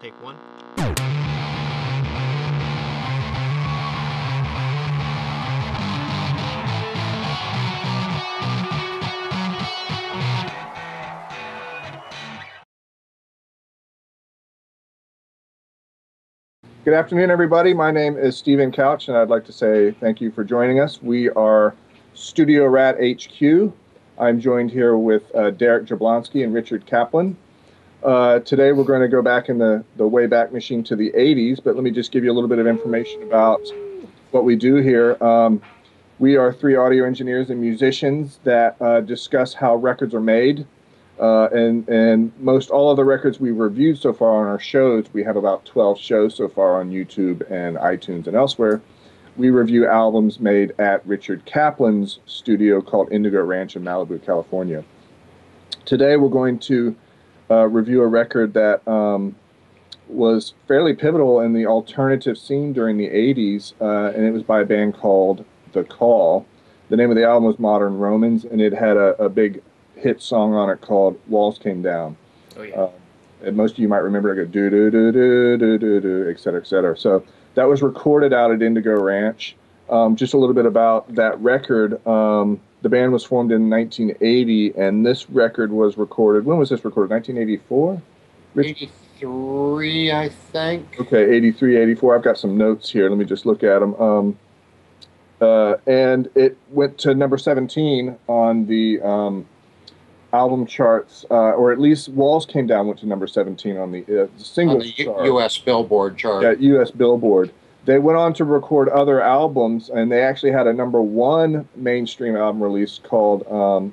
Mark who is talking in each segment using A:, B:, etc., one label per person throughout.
A: Take one.
B: Good afternoon, everybody. My name is Stephen Couch, and I'd like to say thank you for joining us. We are Studio Rat HQ. I'm joined here with Derek Jablonski and Richard Kaplan. Today we're going to go back in the Wayback Machine to the 80s, but let me just give you a little bit of information about what we do here. We are three audio engineers and musicians that discuss how records are made. And most all of the records we've reviewed so far on our shows, we have about 12 shows so far on YouTube and iTunes and elsewhere. We review albums made at Richard Kaplan's studio called Indigo Ranch in Malibu, California. Today we're going to review a record that was fairly pivotal in the alternative scene during the 80s, and it was by a band called The Call. The name of the album was Modern Romans, and it had a big hit song on it called Walls Came Down.
A: Oh, yeah.
B: And most of you might remember it, go do do do do do do do, et cetera, et cetera. So that was recorded out at Indigo Ranch. Just a little bit about that record. The band was formed in 1980, and this record was recorded. When was this recorded? 1984?
C: 83, I think.
B: Okay, 83, 84. I've got some notes here. Let me just look at them. And it went to number 17 on the album charts, or at least Walls Came Down went to number 17 on the singles chart.
C: U.S. Billboard chart.
B: Yeah, U.S. Billboard. They went on to record other albums, and they actually had a number one mainstream album release called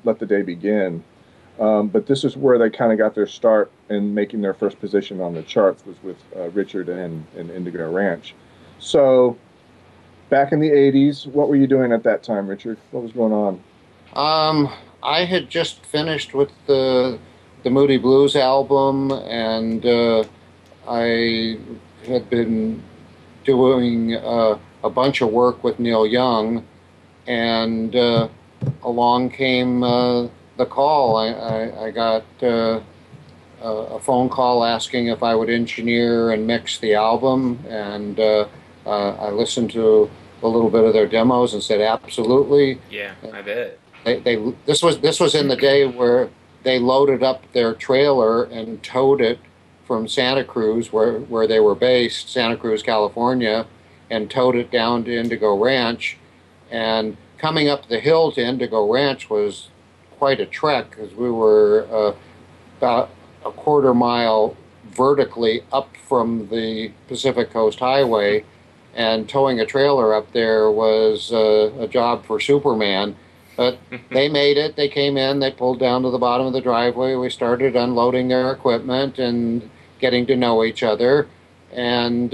B: Let the Day Begin. But this is where they kind of got their start in making their first position on the charts, was with Richard and Indigo Ranch. So back in the 80s, what were you doing at that time, Richard? What was going on?
C: I had just finished with the Moody Blues album, and I had been doing a bunch of work with Neil Young, and along came The Call. I got a phone call asking if I would engineer and mix the album, and I listened to a little bit of their demos and said absolutely.
A: Yeah, I bet.
C: This was in the day where they loaded up their trailer and towed it from Santa Cruz, where they were based, Santa Cruz, California, and towed it down to Indigo Ranch. And coming up the hill to Indigo Ranch was quite a trek, because we were about a quarter mile vertically up from the Pacific Coast Highway, and towing a trailer up there was a job for Superman. But they made it. They came in, they pulled down to the bottom of the driveway. We started unloading their equipment and getting to know each other. And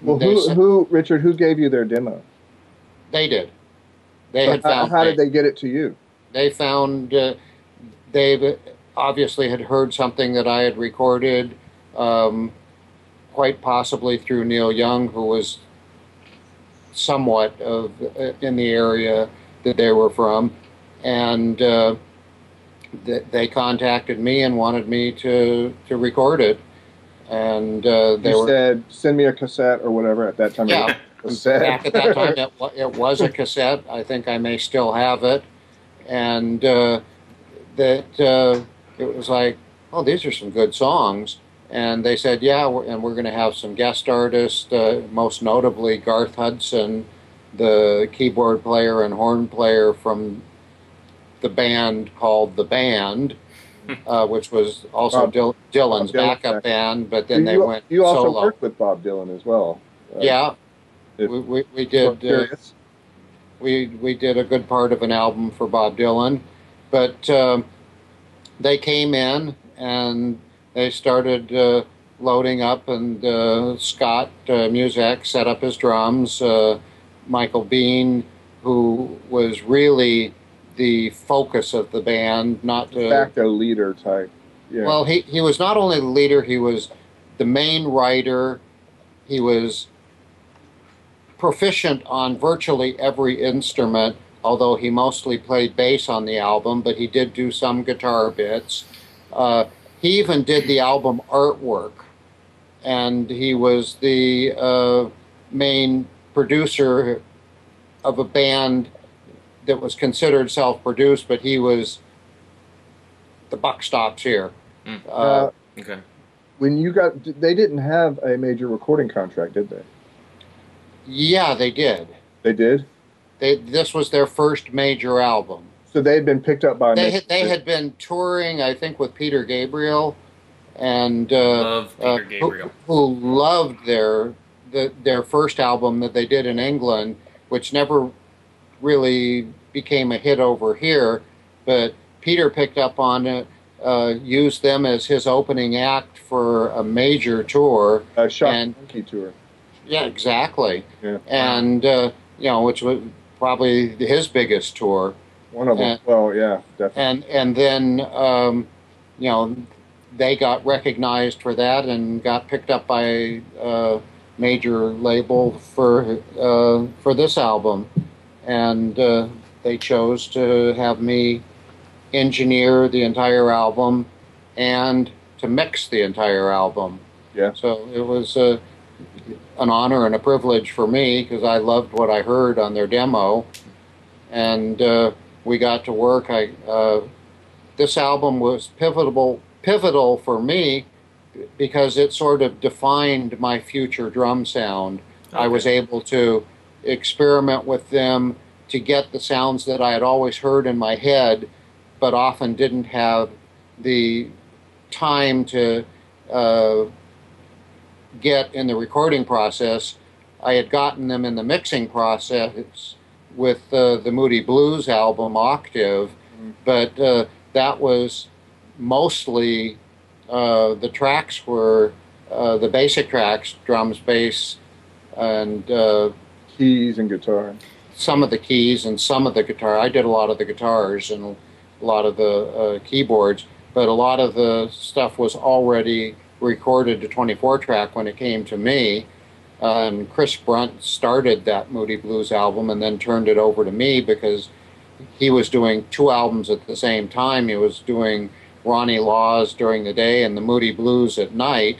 B: Richard, who gave you their demo?
C: They did. They had found.
B: How did they get it to you?
C: They found. They obviously had heard something that I had recorded, quite possibly through Neil Young, who was somewhat in the area that they were from, and they contacted me and wanted me to record it. And they
B: said, "Send me a cassette or whatever." At that time,
C: yeah, back at that time, it was a cassette. I think I may still have it, and it was like, oh, these are some good songs. And they said, yeah, and we're going to have some guest artists, most notably Garth Hudson, the keyboard player and horn player from the band called The Band, which was also Dylan's backup band, but then they went
B: You also
C: solo.
B: worked with Bob Dylan as well.
C: Yeah, we did. We did a good part of an album for Bob Dylan, but they came in and they started loading up, and Scott Muzak set up his drums. Michael Bean, who was really the focus of the band, not the
B: de facto leader type. Yeah.
C: Well, he was not only the leader, he was the main writer. He was proficient on virtually every instrument, although he mostly played bass on the album, but he did do some guitar bits. He even did the album artwork, and he was the main producer of a band that was considered self-produced, but he was the buck stops here.
B: Okay. When you got, they didn't have a major recording contract, did they?
C: Yeah, they did.
B: They did?
C: This was their first major album.
B: So they had been picked up by...
C: They had been touring, I think, with Peter Gabriel, and
A: Love Peter Gabriel.
C: Who loved their first album that they did in England, which never really became a hit over here, but Peter picked up on it, used them as his opening act for a major tour.
B: Shock Monkey tour.
C: Yeah, exactly.
B: Yeah.
C: And, you know, which was probably his biggest tour.
B: One of them. Well, yeah, definitely.
C: And then, you know, they got recognized for that and got picked up by a major label for this album. And they chose to have me engineer the entire album and to mix the entire album.
B: Yeah.
C: So it was an honor and a privilege for me because I loved what I heard on their demo, and we got to work. This album was pivotal for me because it sort of defined my future drum sound. Okay. I was able to experiment with them to get the sounds that I had always heard in my head, but often didn't have the time to get in the recording process. I had gotten them in the mixing process with the Moody Blues album, Octave, but that was mostly, the tracks were the basic tracks, drums, bass, and
B: keys and guitar.
C: Some of the keys and some of the guitar. I did a lot of the guitars and a lot of the keyboards, but a lot of the stuff was already recorded to 24-track when it came to me. And Chris Brunt started that Moody Blues album and then turned it over to me because he was doing 2 albums at the same time. He was doing Ronnie Laws during the day and the Moody Blues at night.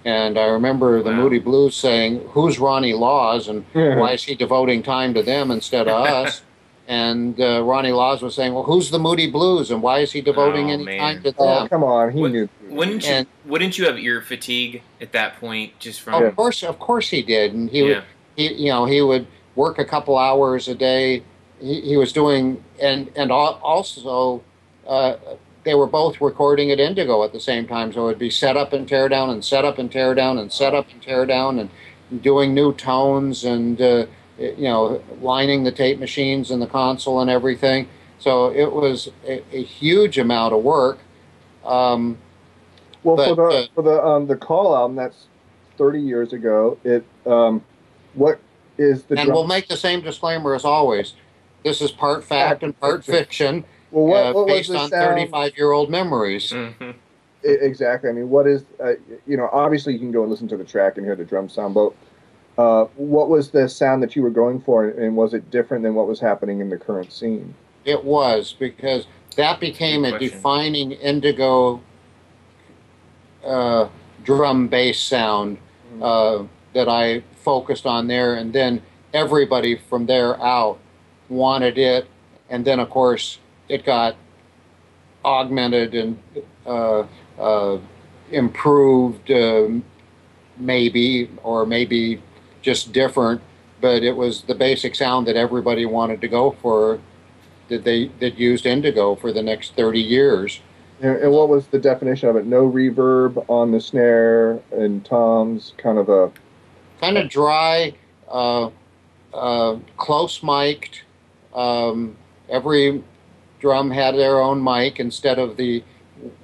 C: And I remember the Moody Blues saying, "Who's Ronnie Laws and why is he devoting time to them instead of us?" And Ronnie Laws was saying, "Well, who's the Moody Blues and why is he devoting any time to them?"
B: Oh, come on, he knew.
A: Wouldn't you have ear fatigue at that point? Just from
C: of course he did, and he would work a couple hours a day. He was doing and also. They were both recording at Indigo at the same time, so it would be set up and tear down and set up and tear down and set up and tear down and doing new tones and you know, lining the tape machines and the console and everything. So it was a huge amount of work.
B: Well, but, for the Call album, that's 30 years ago. What is the?
C: And we'll make the same disclaimer as always. This is part fact and part fiction.
B: Well, what
C: based
B: was the
C: on
B: sound?
C: 35-year-old memories.
A: Mm-hmm.
B: Exactly. I mean, what is, you know, obviously you can go and listen to the track and hear the drum sound, but what was the sound that you were going for, and was it different than what was happening in the current scene?
C: It was, because that became a defining Indigo drum bass sound that I focused on there, and then everybody from there out wanted it, and then, of course, it got augmented and improved, maybe just different, but it was the basic sound that everybody wanted to go for, that used Indigo for the next 30 years.
B: And what was the definition of it? No reverb on the snare and toms, kind of
C: dry, close mic'd. Every drum had their own mic instead of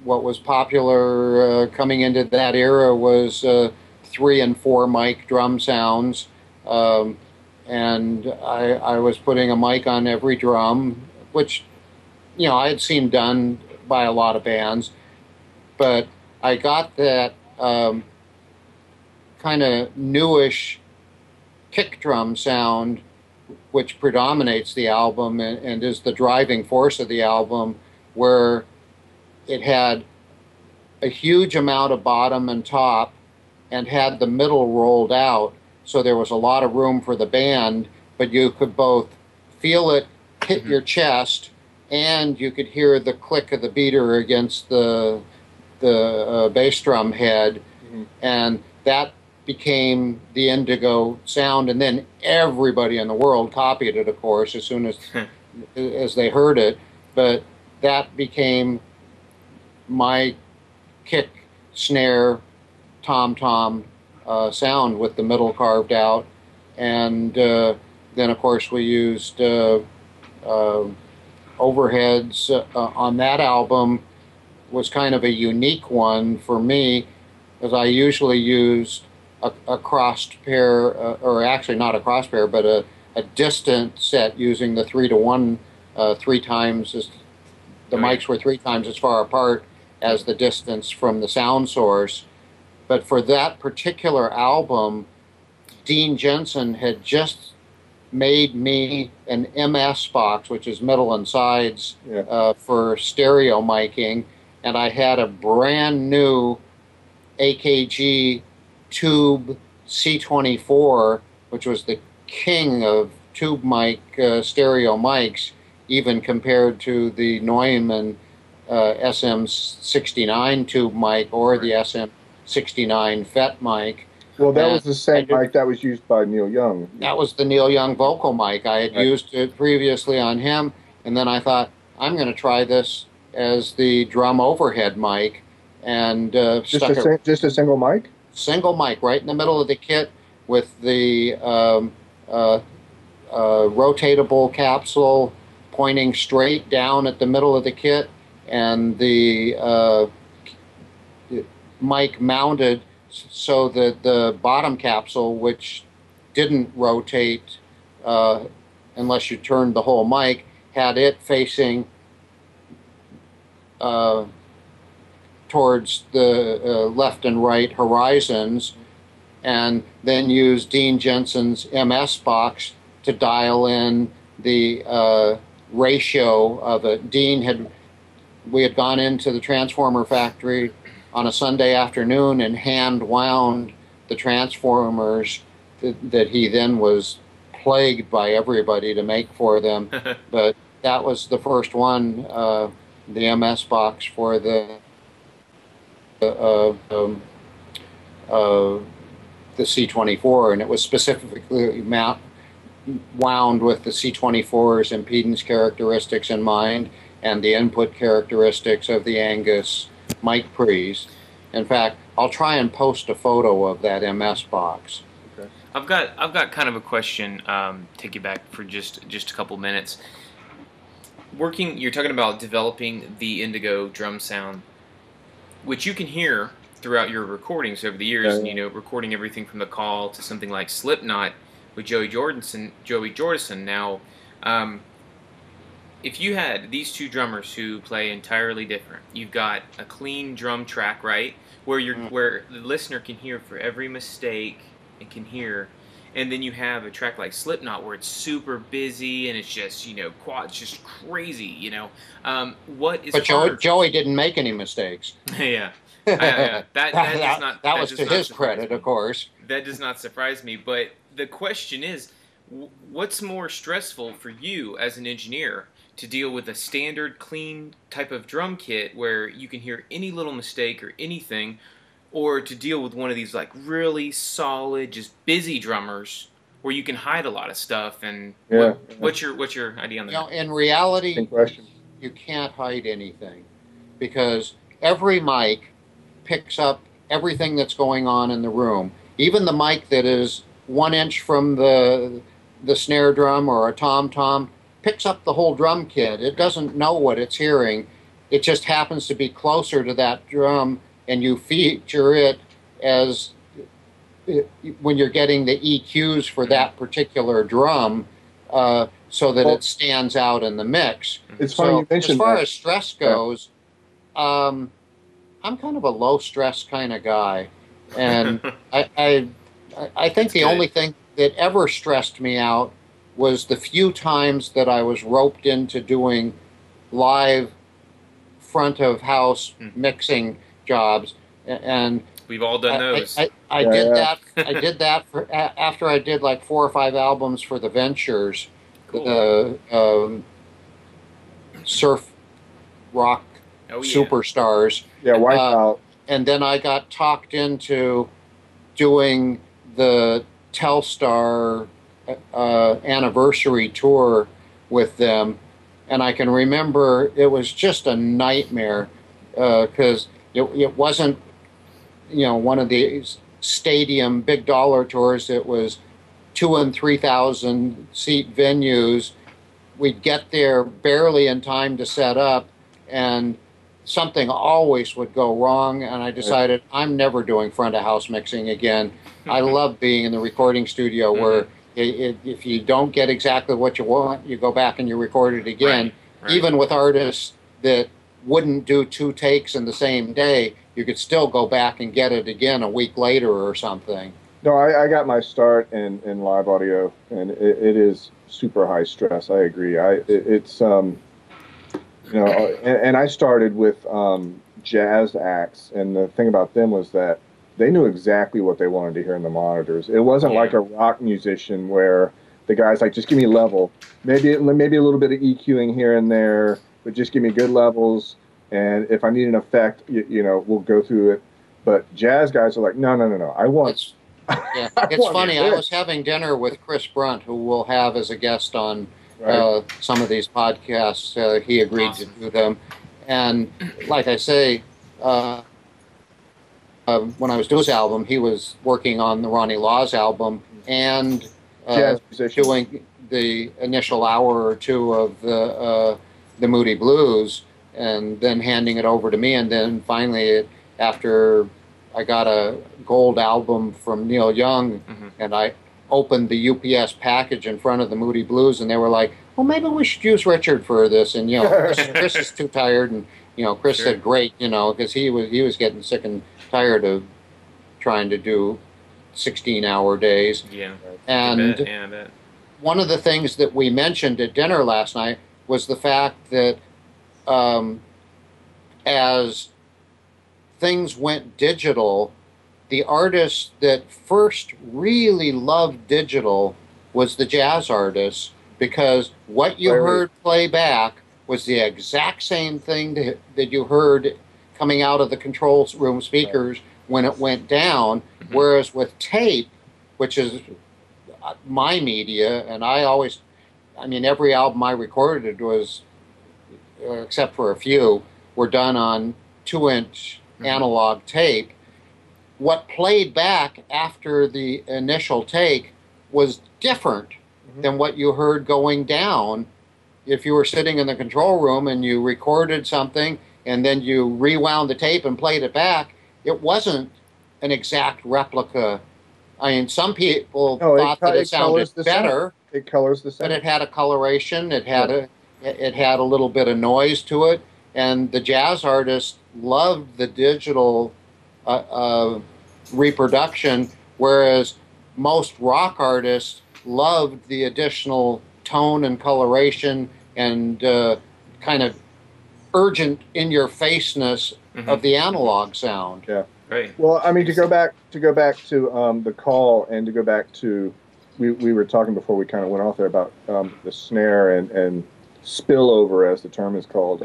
C: what was popular coming into that era was 3 and 4 mic drum sounds, and I was putting a mic on every drum, which, you know, I had seen done by a lot of bands, but I got that kind of newish kick drum sound, which predominates the album and is the driving force of the album, where it had a huge amount of bottom and top, and had the middle rolled out, so there was a lot of room for the band, but you could both feel it hit your chest, and you could hear the click of the beater against the bass drum head, and that became the Indigo sound. And then everybody in the world copied it, of course, as soon as they heard it. But that became my kick, snare, tom-tom sound with the middle carved out. And then, of course, we used overheads on that album. Was kind of a unique one for me, because I usually used a crossed pair, or actually not a crossed pair, but a distant set using the 3-to-1, 3 times as the mics were 3 times as far apart as the distance from the sound source. But for that particular album, Dean Jensen had just made me an MS box, which is middle and sides, for stereo miking, and I had a brand new AKG tube C24, which was the king of tube mic stereo mics, even compared to the Neumann SM69 tube mic or the SM69 FET mic.
B: Well, that was the same mic that was used by Neil Young.
C: That was the Neil Young vocal mic. I had used it previously on him, and then I thought, I'm going to try this as the drum overhead mic, and
B: just a single mic?
C: Single mic, right in the middle of the kit, with the rotatable capsule pointing straight down at the middle of the kit, and the mic mounted so that the bottom capsule, which didn't rotate unless you turned the whole mic, had it facing towards the left and right horizons, and then use Dean Jensen's MS box to dial in the ratio of it. We had gone into the transformer factory on a Sunday afternoon and hand wound the transformers that he then was plagued by everybody to make for them. But that was the first one, the MS box for the C24, and it was specifically wound with the C24's impedance characteristics in mind and the input characteristics of the Angus mic pre's. In fact, I'll try and post a photo of that MS box.
A: Okay. I've got kind of a question. Take you back for just a couple minutes. You're talking about developing the Indigo drum sound, which you can hear throughout your recordings over the years. You know, recording everything from The Call to something like Slipknot with Joey Jordison. Now, if you had these two drummers who play entirely different, you've got a clean drum track, right, where the listener can hear for every mistake and can hear, and then you have a track like Slipknot where it's super busy and it's just, it's just crazy, what is?
C: But Joey didn't make any mistakes.
A: Yeah. That
C: was to his credit, of course.
A: That does not surprise me. But the question is, what's more stressful for you as an engineer? To deal with a standard clean type of drum kit where you can hear any little mistake or anything, or to deal with one of these like really solid, just busy drummers where you can hide a lot of stuff? And what's your idea on that?
C: In reality, you can't hide anything, because every mic picks up everything that's going on in the room. Even the mic that is 1 inch from the snare drum or a tom-tom picks up the whole drum kit. It doesn't know what it's hearing. It just happens to be closer to that drum, and you feature it as when you're getting the EQs for that particular drum, so that it stands out in the mix.
B: It's funny you mentioned
C: as far as stress goes, I'm kind of a low stress kind of guy, and I think the only thing that ever stressed me out was the few times that I was roped into doing live front of house mixing jobs, and
A: We've all done those.
C: I
B: Yeah,
C: did
B: yeah.
C: that. I did that after I did like 4 or 5 albums for the Ventures,
A: Cool.
C: the surf rock
A: Oh yeah.
C: superstars.
B: Yeah, Wipeout.
C: And then I got talked into doing the Telstar anniversary tour with them, and I can remember it was just a nightmare because it wasn't, you know, one of these stadium big dollar tours. It was 2,000 and 3,000 seat venues. We'd get there barely in time to set up, and something always would go wrong. And I decided I'm never doing front of house mixing again. I love being in the recording studio where if you don't get exactly what you want, you go back and you record it again.
A: Right.
C: Even with artists that wouldn't do 2 takes in the same day, you could still go back and get it again a week later or something.
B: No, I got my start in live audio, and it is super high stress. I agree. It's you know, and I started with jazz acts, and the thing about them was that they knew exactly what they wanted to hear in the monitors. It wasn't like a rock musician where the guy's like, just give me level, maybe a little bit of EQing here and there, but just give me good levels. And if I need an effect, you know, we'll go through it. But jazz guys are like, no, I want.
C: Yeah, it's funny. I was having dinner with Chris Brunt, who we'll have as a guest on some of these podcasts. He agreed to do them, and like I say, when I was doing this album, he was working on the Ronnie Laws album and doing the initial hour or two of the Moody Blues, and then handing it over to me, and then finally, after I got a gold album from Neil Young, and I opened the UPS package in front of the Moody Blues, and they were like, well, maybe we should use Richard for this. And, you know, Chris is too tired. And, you know, Chris said, great, you know, because he was getting sick and tired of trying to do 16-hour days.
A: Yeah.
C: And
A: I bet.
C: One of the things that we mentioned at dinner last night was the fact that as things went digital, the artist that first really loved digital was the jazz artists, because what you heard play back was the exact same thing that you heard coming out of the control room speakers when it went down, whereas with tape, which is my media, and every album I recorded was, except for a few, were done on 2-inch analog tape. What played back after the initial take was different than what you heard going down. If you were sitting in the control room and you recorded something and then you rewound the tape and played it back, it wasn't an exact replica. I mean, some people thought that it sounded better.
B: It colors the sound.
C: But it had a coloration. It had a little bit of noise to it. And the jazz artists loved the digital reproduction, whereas most rock artists loved the additional tone and coloration and kind of urgent in-your-faceness of the analog sound.
B: Yeah.
A: Right.
B: Well, I mean, to go back to the call, and to go back to we were talking before we kind of went off there about the snare and spillover, as the term is called.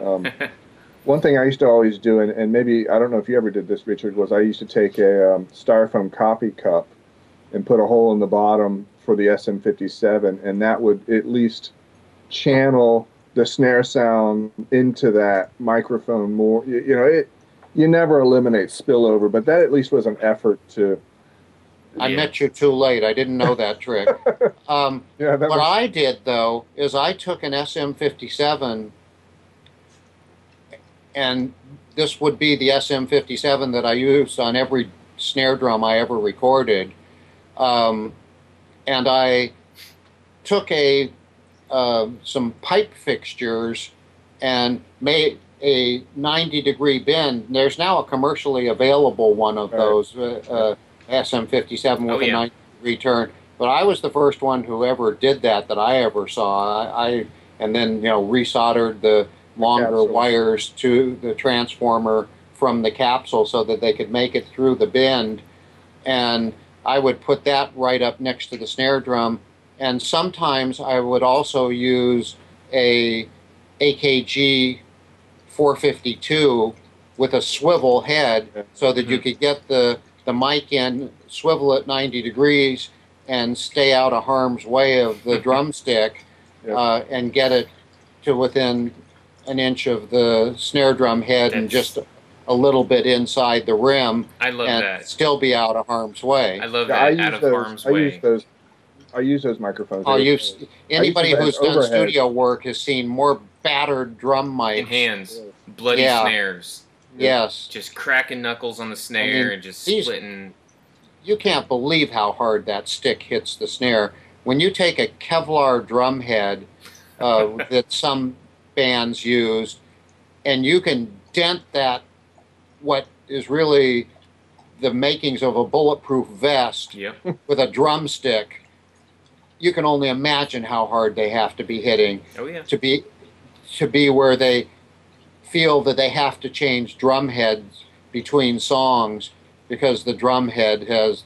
B: One thing I used to always do, and maybe, I don't know if you ever did this, Richard, was I used to take a styrofoam coffee cup and put a hole in the bottom for the SM57, and that would at least channel the snare sound into that microphone more. You never eliminate spillover, but that at least was an effort to.
C: I met you too late. I didn't know that trick. What I did, though, is I took an SM57, and this would be the SM57 that I used on every snare drum I ever recorded. And I took some pipe fixtures and made a 90-degree bend. There's now a commercially available one of those SM57 with a 90-degree turn. But I was the first one who ever did that I ever saw. And then resoldered the longer wires to the transformer from the capsule so that they could make it through the bend. And I would put that right up next to the snare drum. And sometimes I would also use a AKG 452 with a swivel head so that you could get the mic in, swivel it 90 degrees, and stay out of harm's way of the drumstick, and get it to within an inch of the snare drum head and just a little bit inside the rim.
A: I love
C: and
A: that.
C: Still be out of harm's way.
A: I love that, out of harm's way.
B: I use those microphones.
C: Anybody who's done studio work has seen more battered drum mics.
A: In hands. Bloody snares.
C: Yes.
A: Just cracking knuckles on the snare and just splitting.
C: You can't believe how hard that stick hits the snare. When you take a Kevlar drum head that some bands use, and you can dent that, what is really the makings of a bulletproof vest with a drumstick, you can only imagine how hard they have to be hitting to be where they feel that they have to change drum heads between songs because the drum head has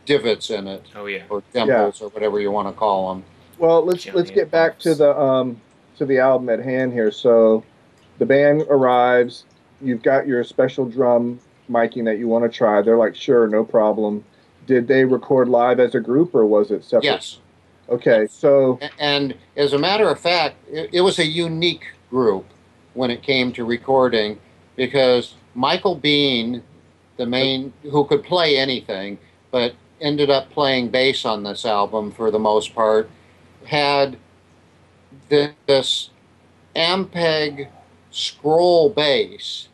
C: divots in it, or dimples, or whatever you want to call them.
B: Well, let's get back to the album at hand here. So the band arrives. You've got your special drum miking that you want to try. They're like, sure, no problem. Did they record live as a group, or was it separate?
C: Yes.
B: Okay, so...
C: And as a matter of fact, it was a unique group when it came to recording, because Michael Bean, who could play anything, but ended up playing bass on this album for the most part, had this Ampeg scroll bass.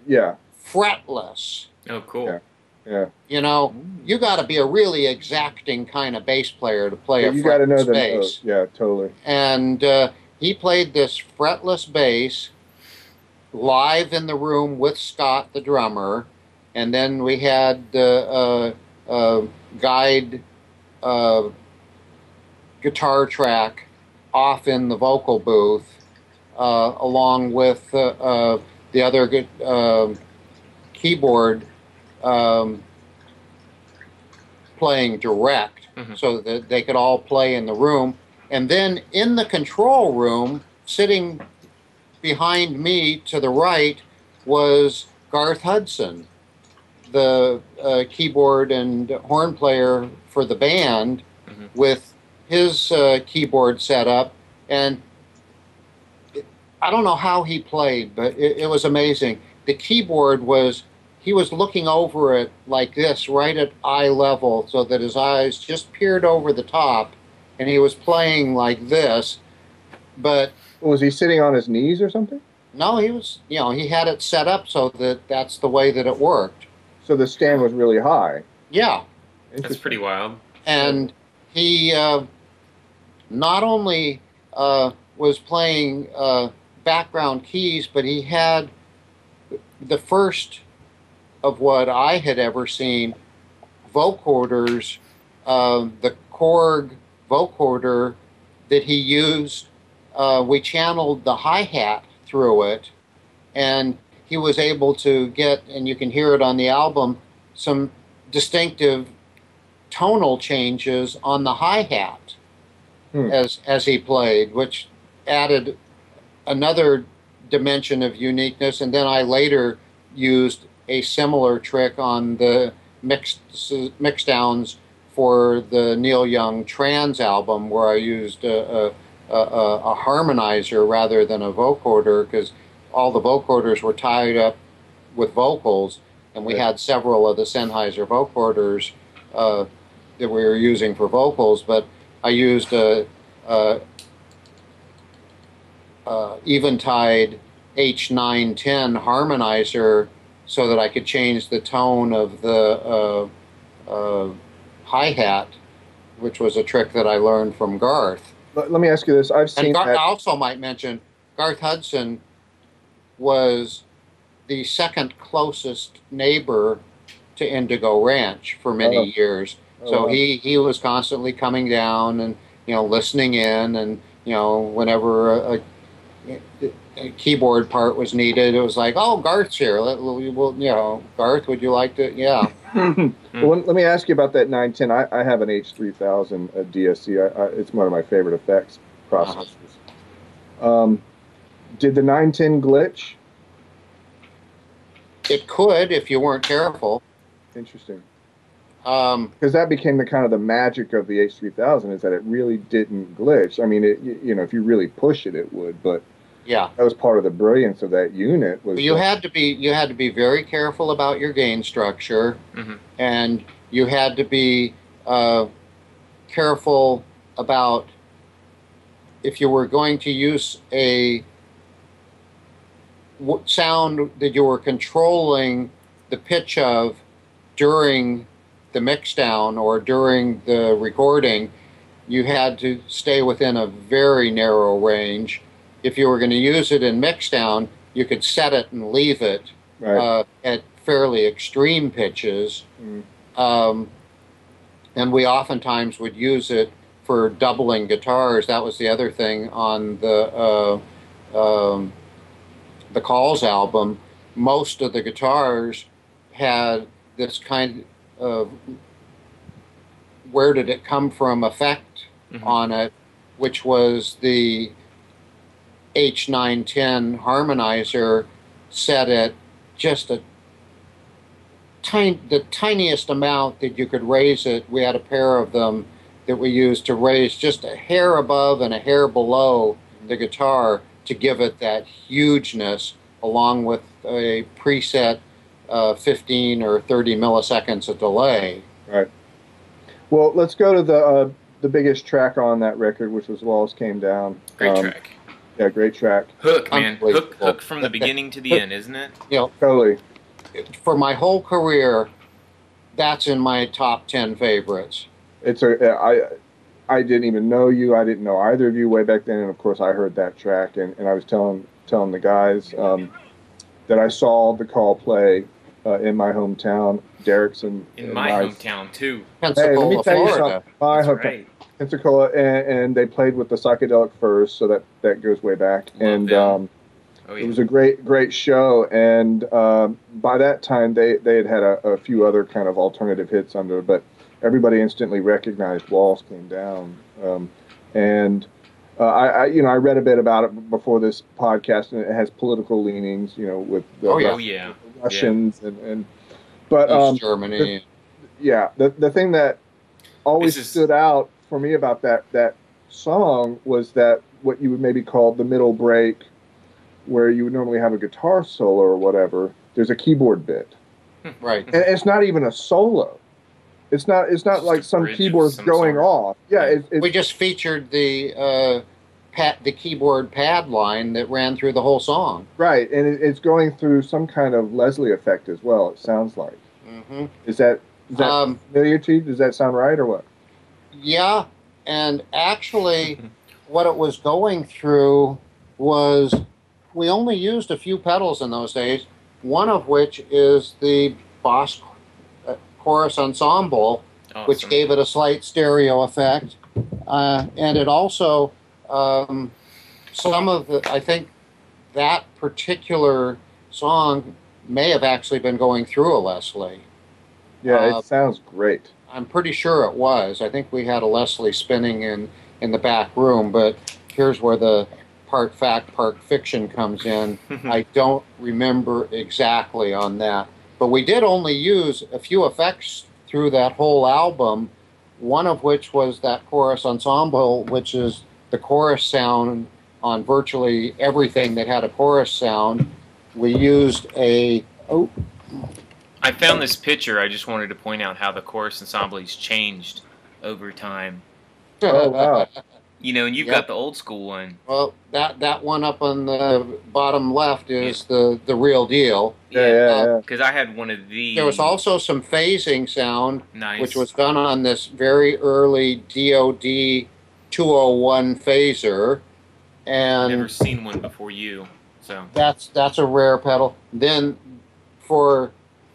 B: Yeah.
C: Fretless.
A: Oh, cool.
B: Yeah.
C: You know, you got to be a really exacting kind of bass player to play a fretless bass.
B: You got to know the notes. Yeah, totally.
C: And he played this fretless bass live in the room with Scott, the drummer, and then we had the guide guitar track off in the vocal booth, along with the other keyboard playing direct, so that they could all play in the room. And then in the control room, sitting behind me to the right, was Garth Hudson, the keyboard and horn player for the band, with his keyboard set up. And I don't know how he played, but it was amazing. The keyboard he was looking over it like this, right at eye level, so that his eyes just peered over the top, and he was playing like this. But
B: was he sitting on his knees or something?
C: No, he was, he had it set up so that that's the way that it worked.
B: So the stand was really high.
C: Yeah.
A: That's pretty wild.
C: And he not only was playing background keys, but he had the first of what I had ever seen vocoders, the Korg vocoder that he used. We channeled the hi-hat through it, and he was able to get, and you can hear it on the album, some distinctive tonal changes on the hi-hat as he played, which added another dimension of uniqueness. And then I later used a similar trick on the mix downs for the Neil Young Trans album, where I used a harmonizer rather than a vocoder, because all the vocoders were tied up with vocals, and we had several of the Sennheiser vocoders that we were using for vocals, but I used a Eventide H910 harmonizer so that I could change the tone of the hi-hat, which was a trick that I learned from Garth.
B: Let me ask you this. I've seen
C: I also might mention, Garth Hudson was the second closest neighbor to Indigo Ranch for many years. So he was constantly coming down and, listening in, and, whenever keyboard part was needed, it was like, oh, Garth's here. Garth, would you like to? Yeah.
B: Well, let me ask you about that 910. I have an H3000 DSC. It's one of my favorite effects processors. Did the 910 glitch?
C: It could if you weren't careful.
B: Interesting. Because that became the magic of the H3000 is that it really didn't glitch. I mean, if you really push it, it would. But
C: yeah,
B: that was part of the brilliance of that unit. Was
C: you had to be very careful about your gain structure, and you had to be careful about if you were going to use a sound that you were controlling the pitch of during the mixdown or during the recording, you had to stay within a very narrow range. If you were going to use it in mixdown, you could set it and leave it at fairly extreme pitches. And we oftentimes would use it for doubling guitars. That was the other thing on the Calls album. Most of the guitars had this kind of where did it come from effect on it, which was the H910 harmonizer set at just the tiniest amount that you could raise it. We had a pair of them that we used to raise just a hair above and a hair below the guitar to give it that hugeness, along with a preset 15 or 30 milliseconds of delay.
B: Right. Well, let's go to the biggest track on that record, which was Walls Came Down.
A: Great track.
B: Yeah, great track.
A: Hook, man. Hook from the beginning to the end, isn't it?
B: Totally.
C: For my whole career, that's in my top 10 favorites. I didn't even know you. I didn't know either of you way back then, and of course I heard that track, and I was telling the guys that I saw the Call play in my hometown. Derek's in
A: my hometown too.
C: Pensacola,
B: let me tell you
C: Florida.
B: something. My hometown, right. Pensacola, and they played with the Psychedelic Furs, so that goes way back. And it was a great show. And by that time, they had a few other kind of alternative hits under, but everybody instantly recognized Walls Came Down. I read a bit about it before this podcast, and it has political leanings, with the Russians but
C: East Germany.
B: The thing that always stood out for me about that song was that what you would maybe call the middle break, where you would normally have a guitar solo or whatever. There's a keyboard bit,
C: right?
B: And it's not even a solo. It's not like some keyboard's going off. Yeah,
C: we just featured the keyboard pad line that ran through the whole song.
B: Right, and it's going through some kind of Leslie effect as well. It sounds like.
C: Mm-hmm.
B: Is that familiar to you? Does that sound right or what?
C: Yeah, and actually, what it was going through was we only used a few pedals in those days. One of which is the Boss Chorus Ensemble, which gave it a slight stereo effect, and it also I think that particular song may have actually been going through a Leslie.
B: Yeah, it sounds great.
C: I'm pretty sure it was. I think we had a Leslie spinning in the back room, but here's where the part fact, part fiction comes in. I don't remember exactly on that. But we did only use a few effects through that whole album, one of which was that chorus ensemble, which is the chorus sound on virtually everything that had a chorus sound. We used
A: I found this picture. I just wanted to point out how the chorus ensemble has changed over time.
B: Oh, wow.
A: And you've got the old school one.
C: Well, that one up on the bottom left is the real deal.
B: Yeah.
A: Because I had one of these.
C: There was also some phasing sound,
A: nice,
C: which was done on this very early DOD 201 phaser. And
A: never seen one before you. So
C: that's a rare pedal. Then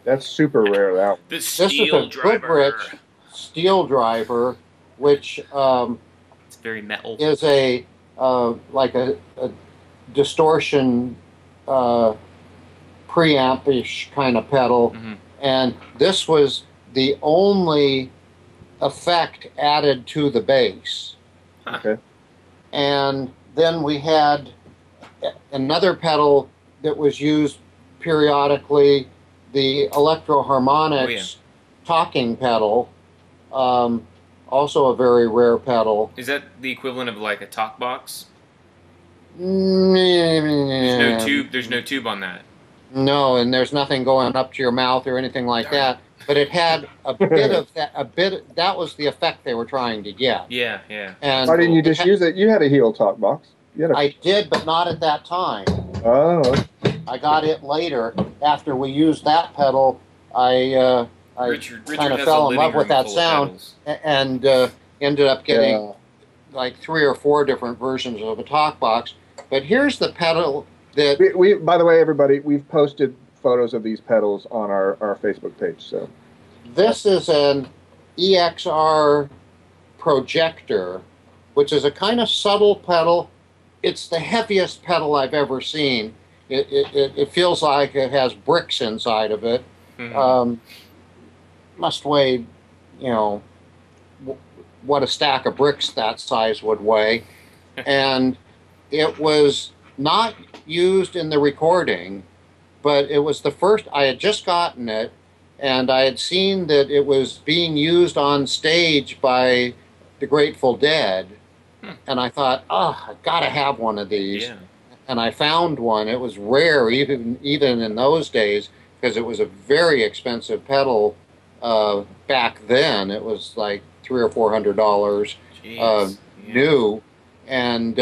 B: that's super rare. That
A: this is a
C: Goodrich steel driver, which
A: it's very metal.
C: Is a like a distortion preampish kind of pedal, and this was the only effect added to the bass.
B: Okay.
C: And then we had another pedal that was used periodically, the Electro-Harmonix talking pedal, also a very rare pedal.
A: Is that the equivalent of like a talk box? There's no tube on that.
C: No, and there's nothing going up to your mouth or anything like that. But it had a bit of that. That was the effect they were trying to get.
A: Yeah, yeah.
C: And
B: why didn't you just use it? You had a heel talk box.
C: I did, but not at that time.
B: Oh.
C: I got it later. After we used that pedal, I kind of fell in love with that sound and ended up getting like 3 or 4 different versions of a talk box. But here's the pedal that
B: we by the way, everybody, we've posted photos of these pedals on our Facebook page. So
C: this is an EXR projector, which is a kind of subtle pedal. It's the heaviest pedal I've ever seen. It feels like it has bricks inside of it. Must weigh, what a stack of bricks that size would weigh. And it was not used in the recording, but it was the first. I had just gotten it, and I had seen that it was being used on stage by the Grateful Dead. And I thought, I've got to have one of these.
A: Yeah.
C: And I found one. It was rare even in those days, because it was a very expensive pedal back then. It was like $300 or $400 new, and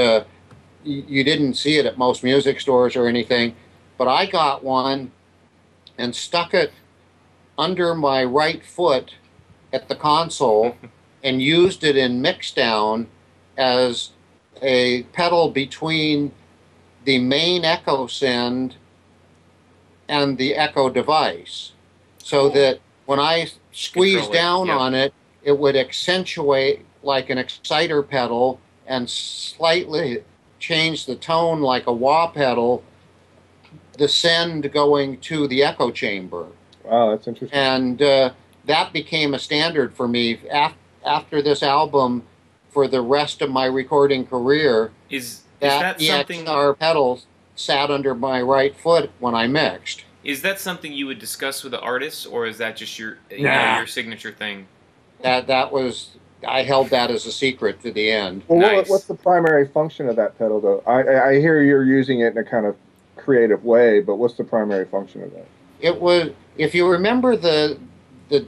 C: you didn't see it at most music stores or anything. But I got one and stuck it under my right foot at the console and used it in mixdown as a pedal between the main echo send and the echo device, so that when I squeezed down on it, it would accentuate like an exciter pedal and slightly change the tone like a wah pedal, the send going to the echo chamber.
B: Wow, that's interesting.
C: And that became a standard for me after this album. For the rest of my recording career, that EXR pedal sat under my right foot when I mixed.
A: Is that something you would discuss with the artists, or is that just your signature thing?
C: That was, I held that as a secret to the end.
B: Well,
A: nice.
B: What's the primary function of that pedal, though? I hear you're using it in a kind of creative way, but what's the primary function of that?
C: It was, if you remember the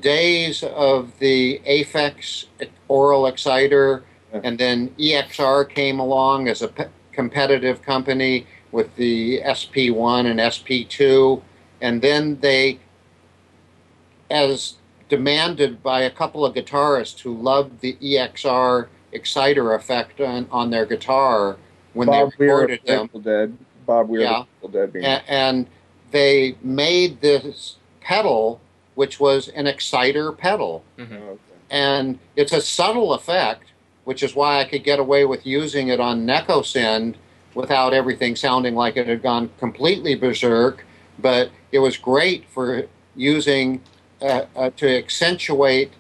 C: days of the Aphex oral exciter, and then EXR came along as a competitive company with the SP1 and SP2, and then they, as demanded by a couple of guitarists who loved the EXR exciter effect on their guitar when they recorded them.
B: Bob Weir, Dead.
C: And they made this pedal, which was an exciter pedal. And it's a subtle effect, which is why I could get away with using it on Echo Send without everything sounding like it had gone completely berserk. But it was great for using to accentuate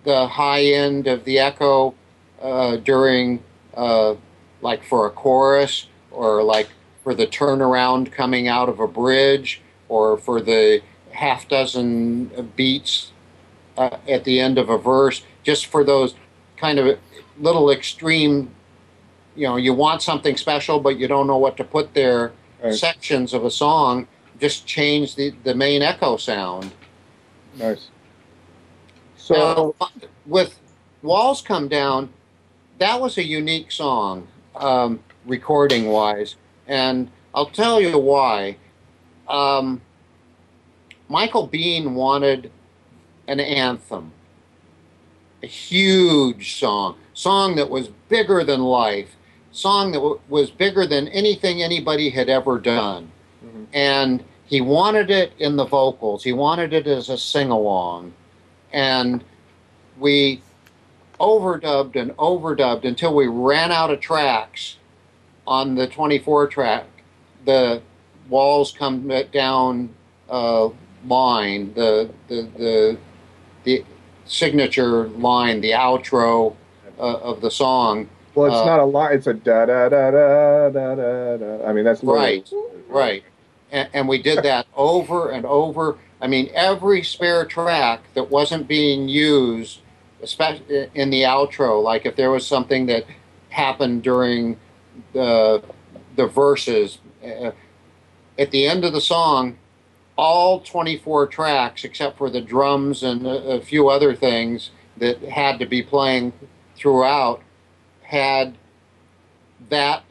C: the high end of the echo during, like for a chorus, or like for the turnaround coming out of a bridge, or for the half dozen beats at the end of a verse, just for those kind of little extreme, you want something special, but you don't know what to put there, sections of a song, just change the main echo sound.
B: Nice. So
C: now, with Walls Come Down, that was a unique song, recording-wise, and I'll tell you why. Michael Biehn wanted an anthem, a huge song that was bigger than life, song that was bigger than anything anybody had ever done. And he wanted it in the vocals. He wanted it as a sing-along. And we overdubbed and overdubbed until we ran out of tracks on the 24 track, the walls come down line, the signature line, the outro of the song.
B: Well, it's not a line; it's a da da da da da da da. I mean, that's
C: right, right. And we did that over and over. I mean, every spare track that wasn't being used, especially in the outro, like if there was something that happened during the verses, at the end of the song, all 24 tracks, except for the drums and a few other things that had to be playing throughout, had that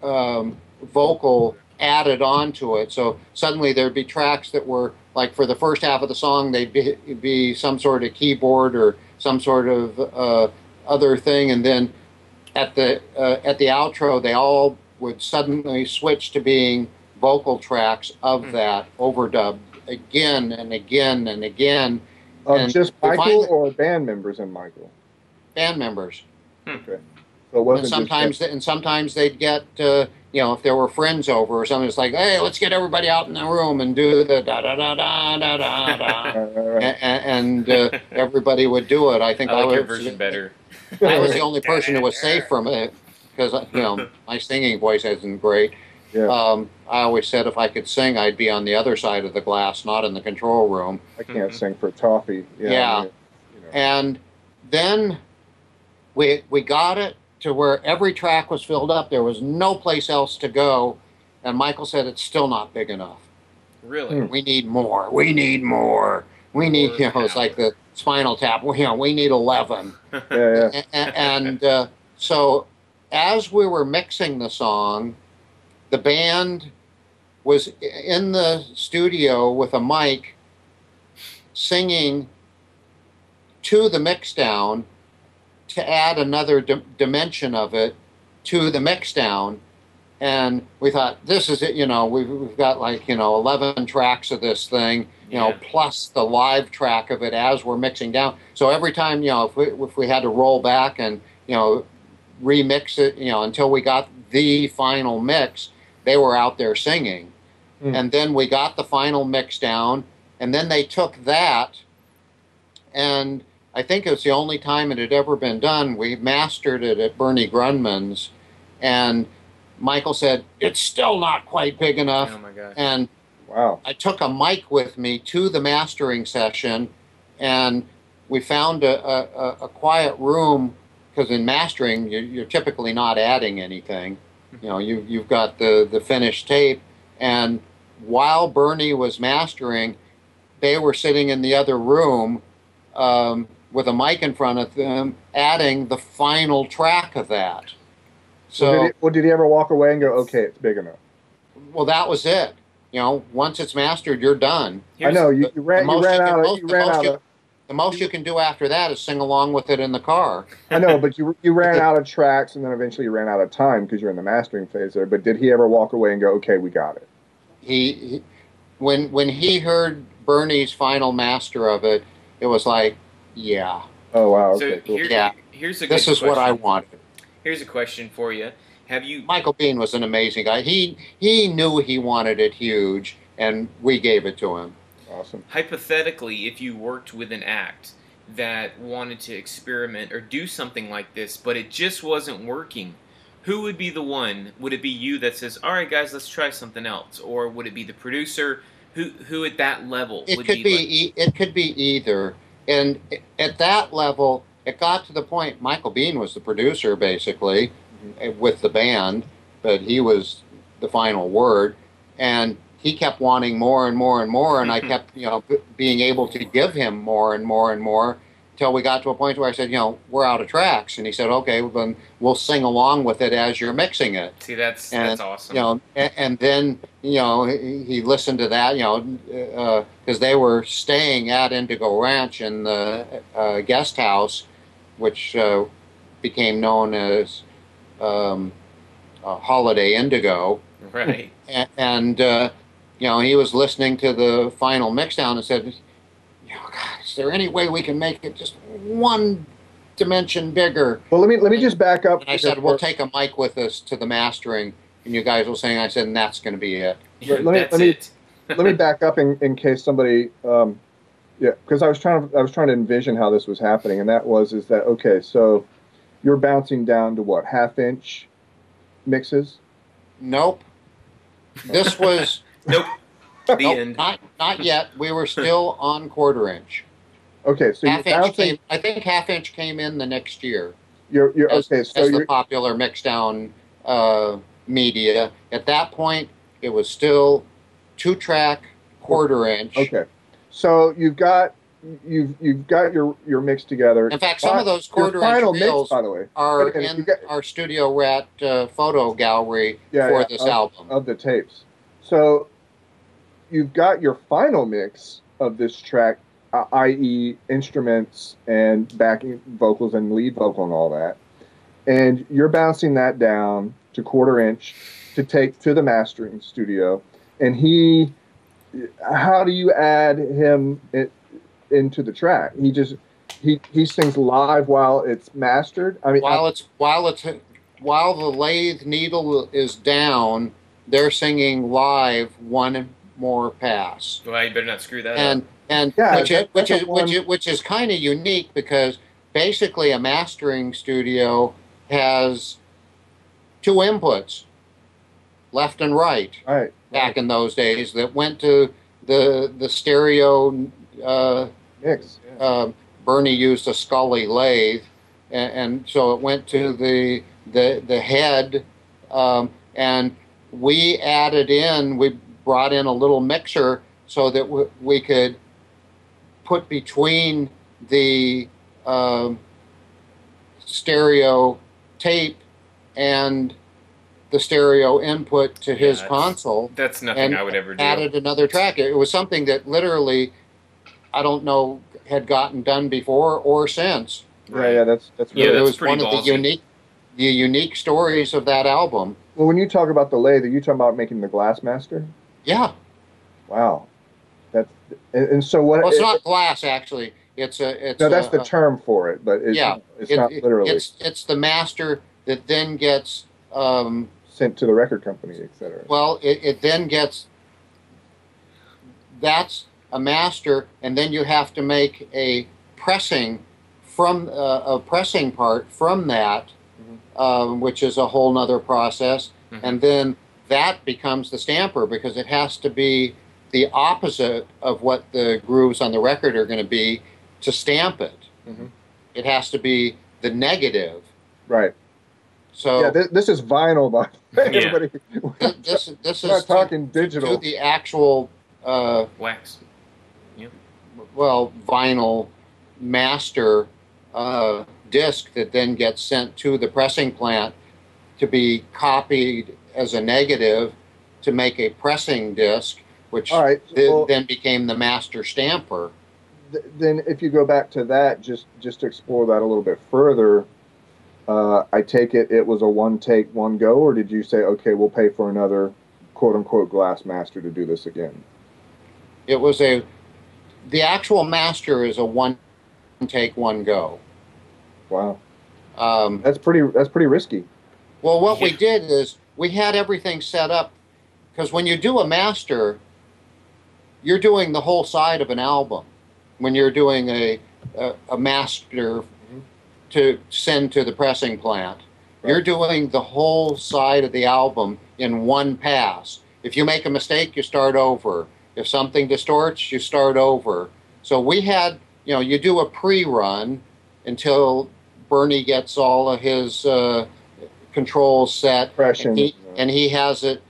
C: vocal added onto it. So suddenly there'd be tracks that were like, for the first half of the song, they'd be some sort of keyboard or some sort of other thing, and then at the outro, they all would suddenly switch to being vocal tracks of that, overdubbed again and again and again.
B: And just Michael or band members and Michael?
C: Band members.
B: Okay. So it wasn't
C: sometimes they'd get, if there were friends over or something, it's like, hey, let's get everybody out in the room and do the da da da da da da da, and everybody would do it. I think
A: I like your version better.
C: I was the only person who was safe from it because my singing voice isn't great.
B: Yeah.
C: I always said if I could sing, I'd be on the other side of the glass, not in the control room.
B: I can't sing for toffee.
C: Yeah. I mean, And then we got it to where every track was filled up. There was no place else to go. And Michael said, it's still not big enough.
A: Really?
C: We need more. We need more. We need, it's like the Spinal Tap. We need 11.
B: Yeah.
C: And so as we were mixing the song, the band was in the studio with a mic singing to the mixdown to add another dimension of it to the mixdown. And we thought, this is it, we've got 11 tracks of this thing, plus the live track of it as we're mixing down. So every time, if we had to roll back and, remix it, until we got the final mix, they were out there singing. And then we got the final mix down, and then they took that, and I think it was the only time it had ever been done. We mastered it at Bernie Grunman's, and Michael said, it's still not quite big enough.
A: Oh my gosh.
C: And
B: wow.
C: I took a mic with me to the mastering session, and we found a quiet room, because in mastering, you're typically not adding anything. You've got the finished tape, and while Bernie was mastering, they were sitting in the other room with a mic in front of them, adding the final track of that. So,
B: did he ever walk away and go, okay, it's big enough?
C: Well, that was it. Once it's mastered, you're done.
B: I know you ran out of.
C: The most you can do after that is sing along with it in the car.
B: I know, but you ran out of tracks, and then eventually you ran out of time because you're in the mastering phase there. But did he ever walk away and go, okay, we got it?
C: When he heard Bernie's final master of it, it was like, yeah.
B: Oh wow. Okay.
A: So
B: Cool.
A: Here's a
C: this is
A: question.
C: What I wanted.
A: Here's a question for you. Have you?
C: Michael Bean was an amazing guy. He knew he wanted it huge, and we gave it to him.
B: Awesome.
A: Hypothetically, if you worked with an act that wanted to experiment or do something like this, but it just wasn't working, who would be the one? Would it be you that says, all right, guys, let's try something else? Or would it be the producer? Who at that level would be
C: It could be either. And at that level, it got to the point, Michael Bean was the producer, basically, with the band, but he was the final word. And he kept wanting more and more and more, and I kept, being able to give him more and more and more, until we got to a point where I said, we're out of tracks. And he said, okay, well, then we'll sing along with it as you're mixing it.
A: See, that's awesome.
C: And then, he listened to that, because they were staying at Indigo Ranch in the guest house, which became known as Holiday Indigo.
A: Right.
C: And he was listening to the final mixdown and said, God, is there any way we can make it just one dimension bigger.
B: Well, let me just back up.
C: And I said, we'll take a mic with us to the mastering. And you guys were saying, I said, and that's going to be it.
A: That's it.
B: Let me back up in case somebody, yeah, because I was trying to envision how this was happening, and is that okay? So you're bouncing down to what, half-inch mixes?
C: Nope. This was
A: Nope. The end.
C: Not yet. We were still on quarter-inch.
B: Okay, so
C: Half
B: you're
C: inch
B: bouncing.
C: I think half-inch came in the next year.
B: You're okay. So
C: as
B: you're
C: the popular mix-down media. At that point, it was still 2-track, quarter-inch.
B: okay. So you've got your mix together.
C: In fact, some of those
B: your
C: quarter-inch
B: final
C: reels
B: mix, by the way,
C: are in our Studio Rat photo gallery for this album.
B: Of the tapes. So you've got your final mix of this track, i.e. instruments and backing vocals and lead vocal and all that, and you're bouncing that down to quarter-inch to take to the mastering studio, and how do you add him into the track? He sings live while it's mastered. I mean,
C: while the lathe needle is down, they're singing live one more pass.
A: Well, you better not screw that up.
C: And
B: yeah,
C: which is kind of unique, because basically a mastering studio has 2 inputs, left and right.
B: Right.
C: Back in those days, that went to the stereo
B: mix.
C: Bernie used a Scully lathe, and so it went to the head, and we brought in a little mixer so that we could put between the stereo tape and the stereo input to his console.
A: That's nothing I would ever do.
C: Added another track. It was something that literally, I don't know, had gotten done before or since.
B: Right. Yeah, that's really,
C: it was one
A: ballsy.
C: of the unique stories of that album.
B: Well, when you talk about the lathe, are you talking about making the Glassmaster?
C: Yeah.
B: Wow. And so what?
C: Well, it's not glass, actually. It's
B: that's the term for it, but it's not literally.
C: It's the master that then gets
B: sent to the record company, etc.
C: Well, it then gets. That's a master, and then you have to make a pressing part from that, which is a whole nother process, and then that becomes the stamper, because it has to be the opposite of what the grooves on the record are going to be to stamp it. It has to be the negative.
B: Right.
C: So
B: yeah, this is vinyl, by everybody.
C: This is
B: not talking digital.
C: To the actual
A: wax. Yep.
C: Well, vinyl master disc that then gets sent to the pressing plant to be copied as a negative to make a pressing disc, which then became the master stamper.
B: Then if you go back to that, just to explore that a little bit further, I take it was a one take, one go, or did you say, okay, we'll pay for another quote-unquote Glassmaster to do this again?
C: It was the actual master is a one take, one go.
B: Wow. That's pretty risky.
C: Well, what we did is we had everything set up, because when you do a master, you're doing the whole side of an album. When you're doing a master to send to the pressing plant, you're doing the whole side of the album in one pass. If you make a mistake, you start over. If something distorts, you start over. So we had, you do a pre-run until Bernie gets all of his controls set, and he has it,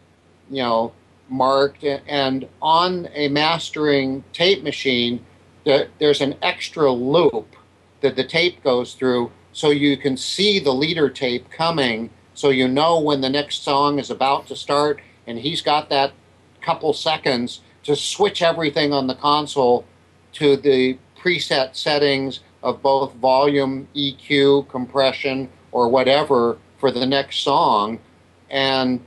C: marked. And on a mastering tape machine, there's an extra loop that the tape goes through, so you can see the leader tape coming, so you know when the next song is about to start, and he's got that couple seconds to switch everything on the console to the preset settings of both volume, EQ, compression, or whatever for the next song. And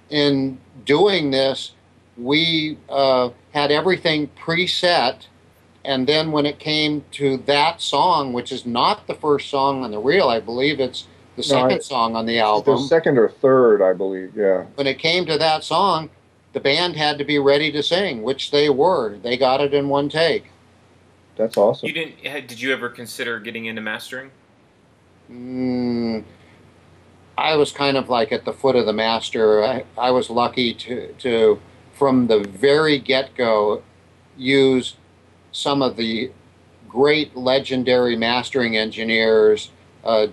C: in doing this, we had everything preset, and then when it came to that song, which is not the first song on the reel, I believe it's the second song on the album.
B: The second or third, I believe, yeah.
C: When it came to that song, the band had to be ready to sing, which they were. They got it in one take.
B: That's awesome.
A: Did you ever consider getting into mastering?
C: I was kind of like at the foot of the master. I was lucky to, from the very get-go, use some of the great legendary mastering engineers,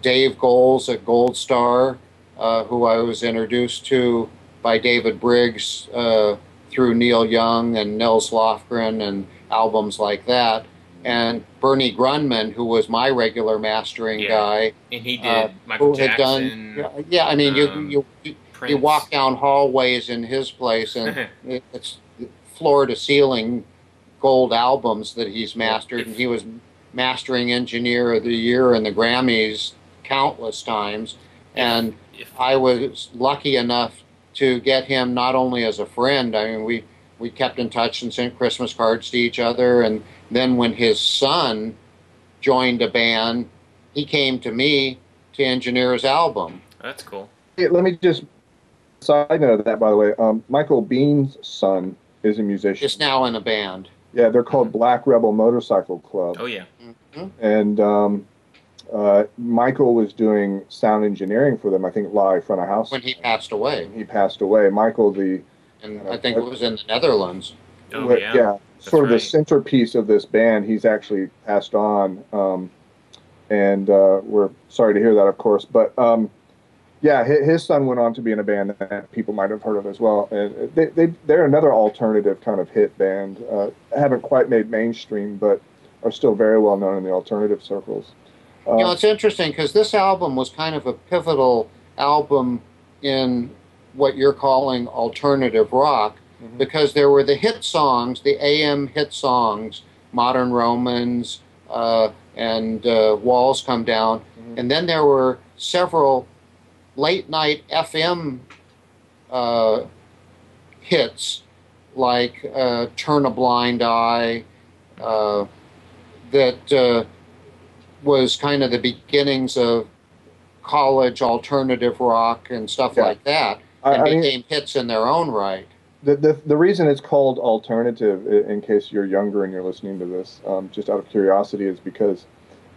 C: Dave Goles at Gold Star, who I was introduced to by David Briggs through Neil Young and Nils Lofgren and albums like that, and Bernie Grunman, who was my regular mastering guy.
A: And he did Michael Jackson.
C: I mean, you walk down hallways in his place, and it's floor to ceiling gold albums that he's mastered, and he was mastering engineer of the year in the Grammys countless times. And I was lucky enough to get him not only as a friend. I mean, we kept in touch and sent Christmas cards to each other, and then when his son joined a band, he came to me to engineer his album.
A: That's cool.
B: Hey, let me just side note that, by the way. Michael Bean's son is a musician.
C: Is now in a band.
B: Yeah, they're called Black Rebel Motorcycle Club.
A: Oh, yeah.
B: And Michael was doing sound engineering for them, I think, live front of house.
C: When he passed away.
B: He passed away. Michael,
C: and I think it was in the Netherlands.
A: Oh, yeah.
B: Yeah, sort of the centerpiece of this band. He's actually passed on. And we're sorry to hear that, of course. But yeah, his son went on to be in a band that people might have heard of as well. And they're another alternative kind of hit band. Haven't quite made mainstream, but are still very well known in the alternative circles.
C: It's interesting because this album was kind of a pivotal album in what you're calling alternative rock, because there were the hit songs, the AM hit songs, Modern Romans and Walls Come Down, and then there were several late-night FM hits like Turn a Blind Eye, that was kind of the beginnings of college alternative rock and stuff like that, and became hits in their own right.
B: The reason it's called alternative, in case you're younger and you're listening to this, just out of curiosity, is because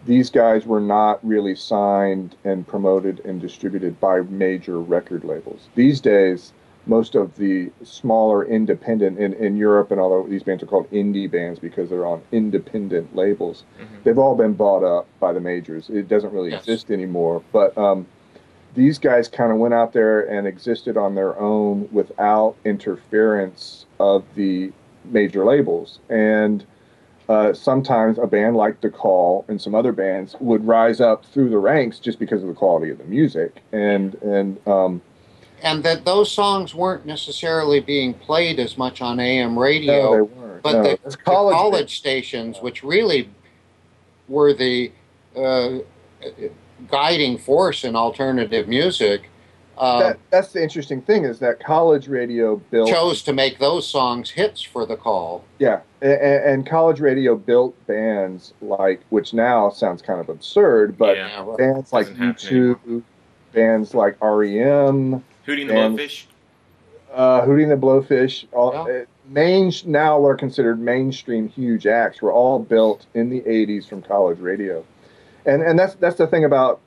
B: these guys were not really signed and promoted and distributed by major record labels. These days, most of the smaller independent in Europe, and although these bands are called indie bands because they're on independent labels, they've all been bought up by the majors. It doesn't really exist anymore. But these guys kind of went out there and existed on their own without interference of the major labels. And sometimes a band like The Call and some other bands would rise up through the ranks just because of the quality of the music. And
C: that those songs weren't necessarily being played as much on AM radio.
B: No, they weren't.
C: But the college stations, which really were the guiding force in alternative music.
B: That's the interesting thing, is that college radio
C: chose to make those songs hits for The Call.
B: Yeah, and college radio built bands like, which now sounds kind of absurd, but bands like U2, bands like REM,
A: Hootie and the Blowfish.
B: Hootie and the Blowfish, now are considered mainstream huge acts, were all built in the 80s from college radio. And that's the thing about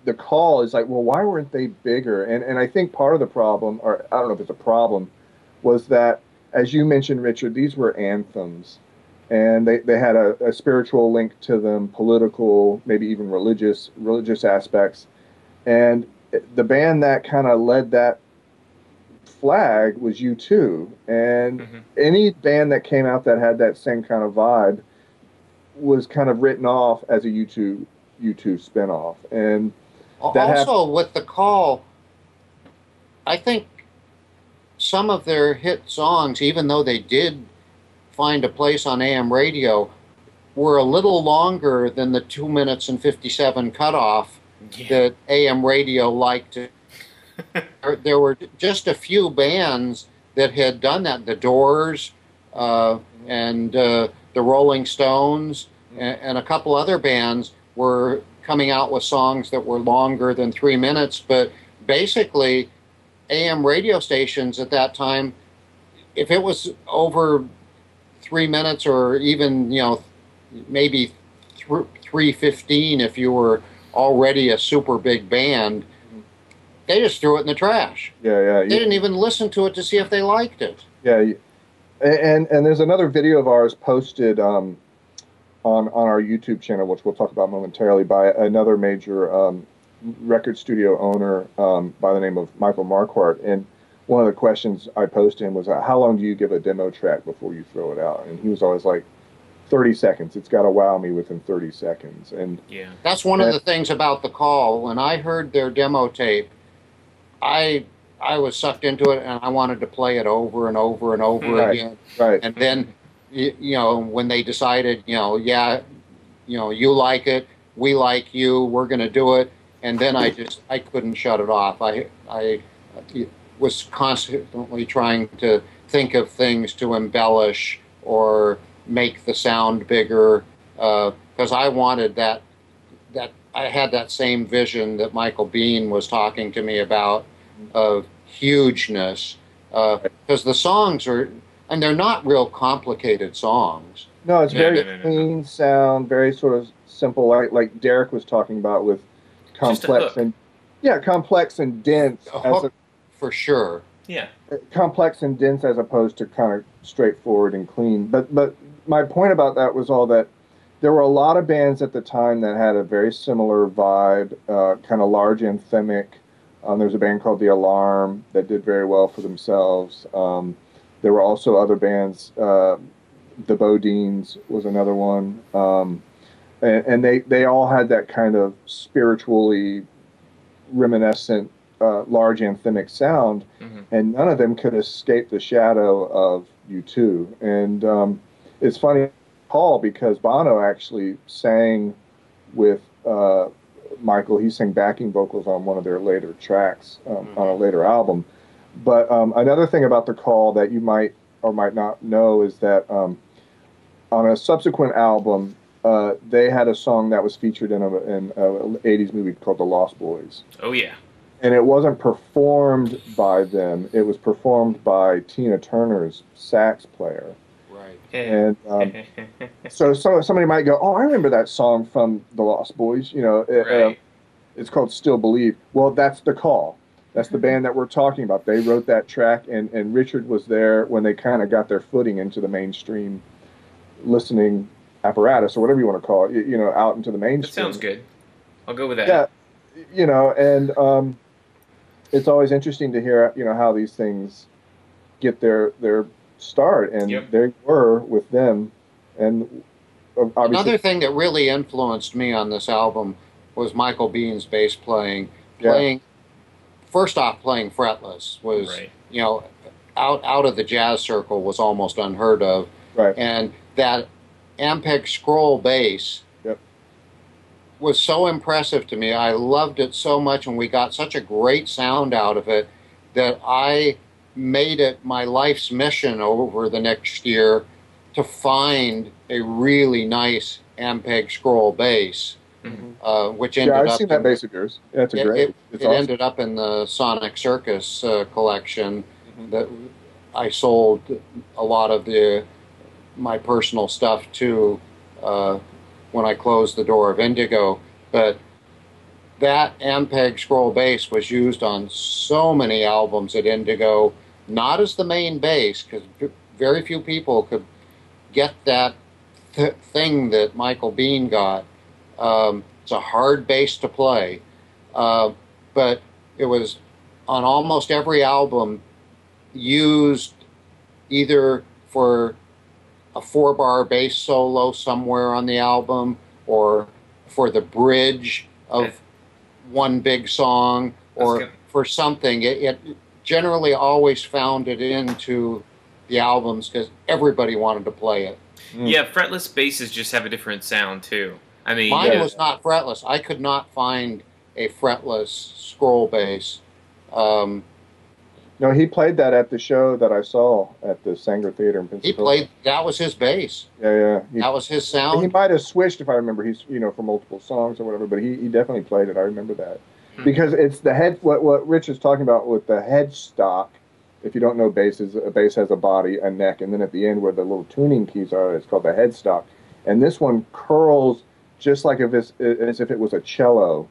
B: The Call, is like, well, why weren't they bigger? And I think part of the problem, or I don't know if it's a problem, was that, as you mentioned, Richard, these were anthems. And they had a spiritual link to them, political, maybe even religious aspects. And the band that kind of led that flag was U2. And any band that came out that had that same kind of vibe was kind of written off as a U2 spinoff. And
C: also with The Call, I think some of their hit songs, even though they did find a place on AM radio, were a little longer than the 2 minutes and 57 cutoff that AM radio liked. There were just a few bands that had done that. The Doors and the Rolling Stones and a couple other bands were coming out with songs that were longer than 3 minutes, but basically AM radio stations at that time, if it was over 3 minutes or even, maybe 3:15 if you were already a super big band, they just threw it in the trash.
B: Yeah.
C: They didn't even listen to it to see if they liked it.
B: Yeah, and there's another video of ours posted on our YouTube channel, which we'll talk about momentarily, by another major record studio owner by the name of Michael Marquardt. And one of the questions I posed to him was, how long do you give a demo track before you throw it out? And he was always like, 30 seconds. It's got to wow me within 30 seconds. And
A: yeah,
C: that's one of the things about the Call. When I heard their demo tape, I was sucked into it, and I wanted to play it over and over and over again.
B: Right.
C: And then, when they decided, you like it, we like you, we're going to do it, and then I couldn't shut it off. I was constantly trying to think of things to embellish or make the sound bigger, because I wanted that I had that same vision that Michael Biehn was talking to me about, of hugeness, because the songs and they're not real complicated songs.
B: No, it's very clean sound, very sort of simple, like Derek was talking about, with complex and dense.
C: For sure.
A: Yeah.
B: Complex and dense as opposed to kind of straightforward and clean. But my point about that was all that there were a lot of bands at the time that had a very similar vibe, kind of large anthemic. There's a band called The Alarm that did very well for themselves. There were also other bands. The Bodines was another one. And they all had that kind of spiritually reminiscent, large anthemic sound, and none of them could escape the shadow of U2. And it's funny, Paul, because Bono actually sang with Michael. He sang backing vocals on one of their later tracks on a later album. But another thing about the Call that you might or might not know is that on a subsequent album, they had a song that was featured in an 80s movie called The Lost Boys.
A: Oh, yeah.
B: And it wasn't performed by them. It was performed by Tina Turner's sax player.
C: Right.
B: And so somebody might go, oh, I remember that song from The Lost Boys.
A: Right.
B: It's called Still Believe. Well, that's The Call. That's the band that we're talking about. They wrote that track, and Richard was there when they kind of got their footing into the mainstream listening apparatus, or whatever you want to call it, out into the mainstream.
A: That sounds good. I'll go with that.
B: Yeah, and it's always interesting to hear, how these things get their start, and they were with them. And obviously,
C: another thing that really influenced me on this album was Michael Biehn's bass playing. First off, playing fretless was, out of the jazz circle was almost unheard of.
B: Right.
C: And that Ampeg scroll bass was so impressive to me. I loved it so much, and we got such a great sound out of it that I made it my life's mission over the next year to find a really nice Ampeg scroll bass, which ended up...
B: I've seen that bass of yours. Yeah, it's great.
C: It awesome. Ended up in the Sonic Circus collection that I sold a lot of my personal stuff to when I closed the door of Indigo. But that Ampeg scroll bass was used on so many albums at Indigo, not as the main bass, because very few people could get that thing that Michael Biehn got. It's a hard bass to play, but it was on almost every album used either for a 4-bar bass solo somewhere on the album, or for the bridge of one big song, or for something. It generally always found it into the albums because everybody wanted to play it.
A: Yeah, fretless basses just have a different sound too. I mean,
C: mine was not fretless. I could not find a fretless scroll bass.
B: No, he played that at the show that I saw at the Sanger Theater in
C: He
B: Pensacola.
C: played, that was his bass.
B: Yeah, yeah.
C: That was his
B: He
C: sound.
B: might have switched if I remember. He's for multiple songs or whatever, but he definitely played it. I remember that
A: Hmm.
B: because it's the head. What Rich is talking about with the headstock. If you don't know bass, is a bass has a body, a neck, and then at the end where the little tuning keys are, it's called the headstock. And this one curls just like if it's as if it was a cello,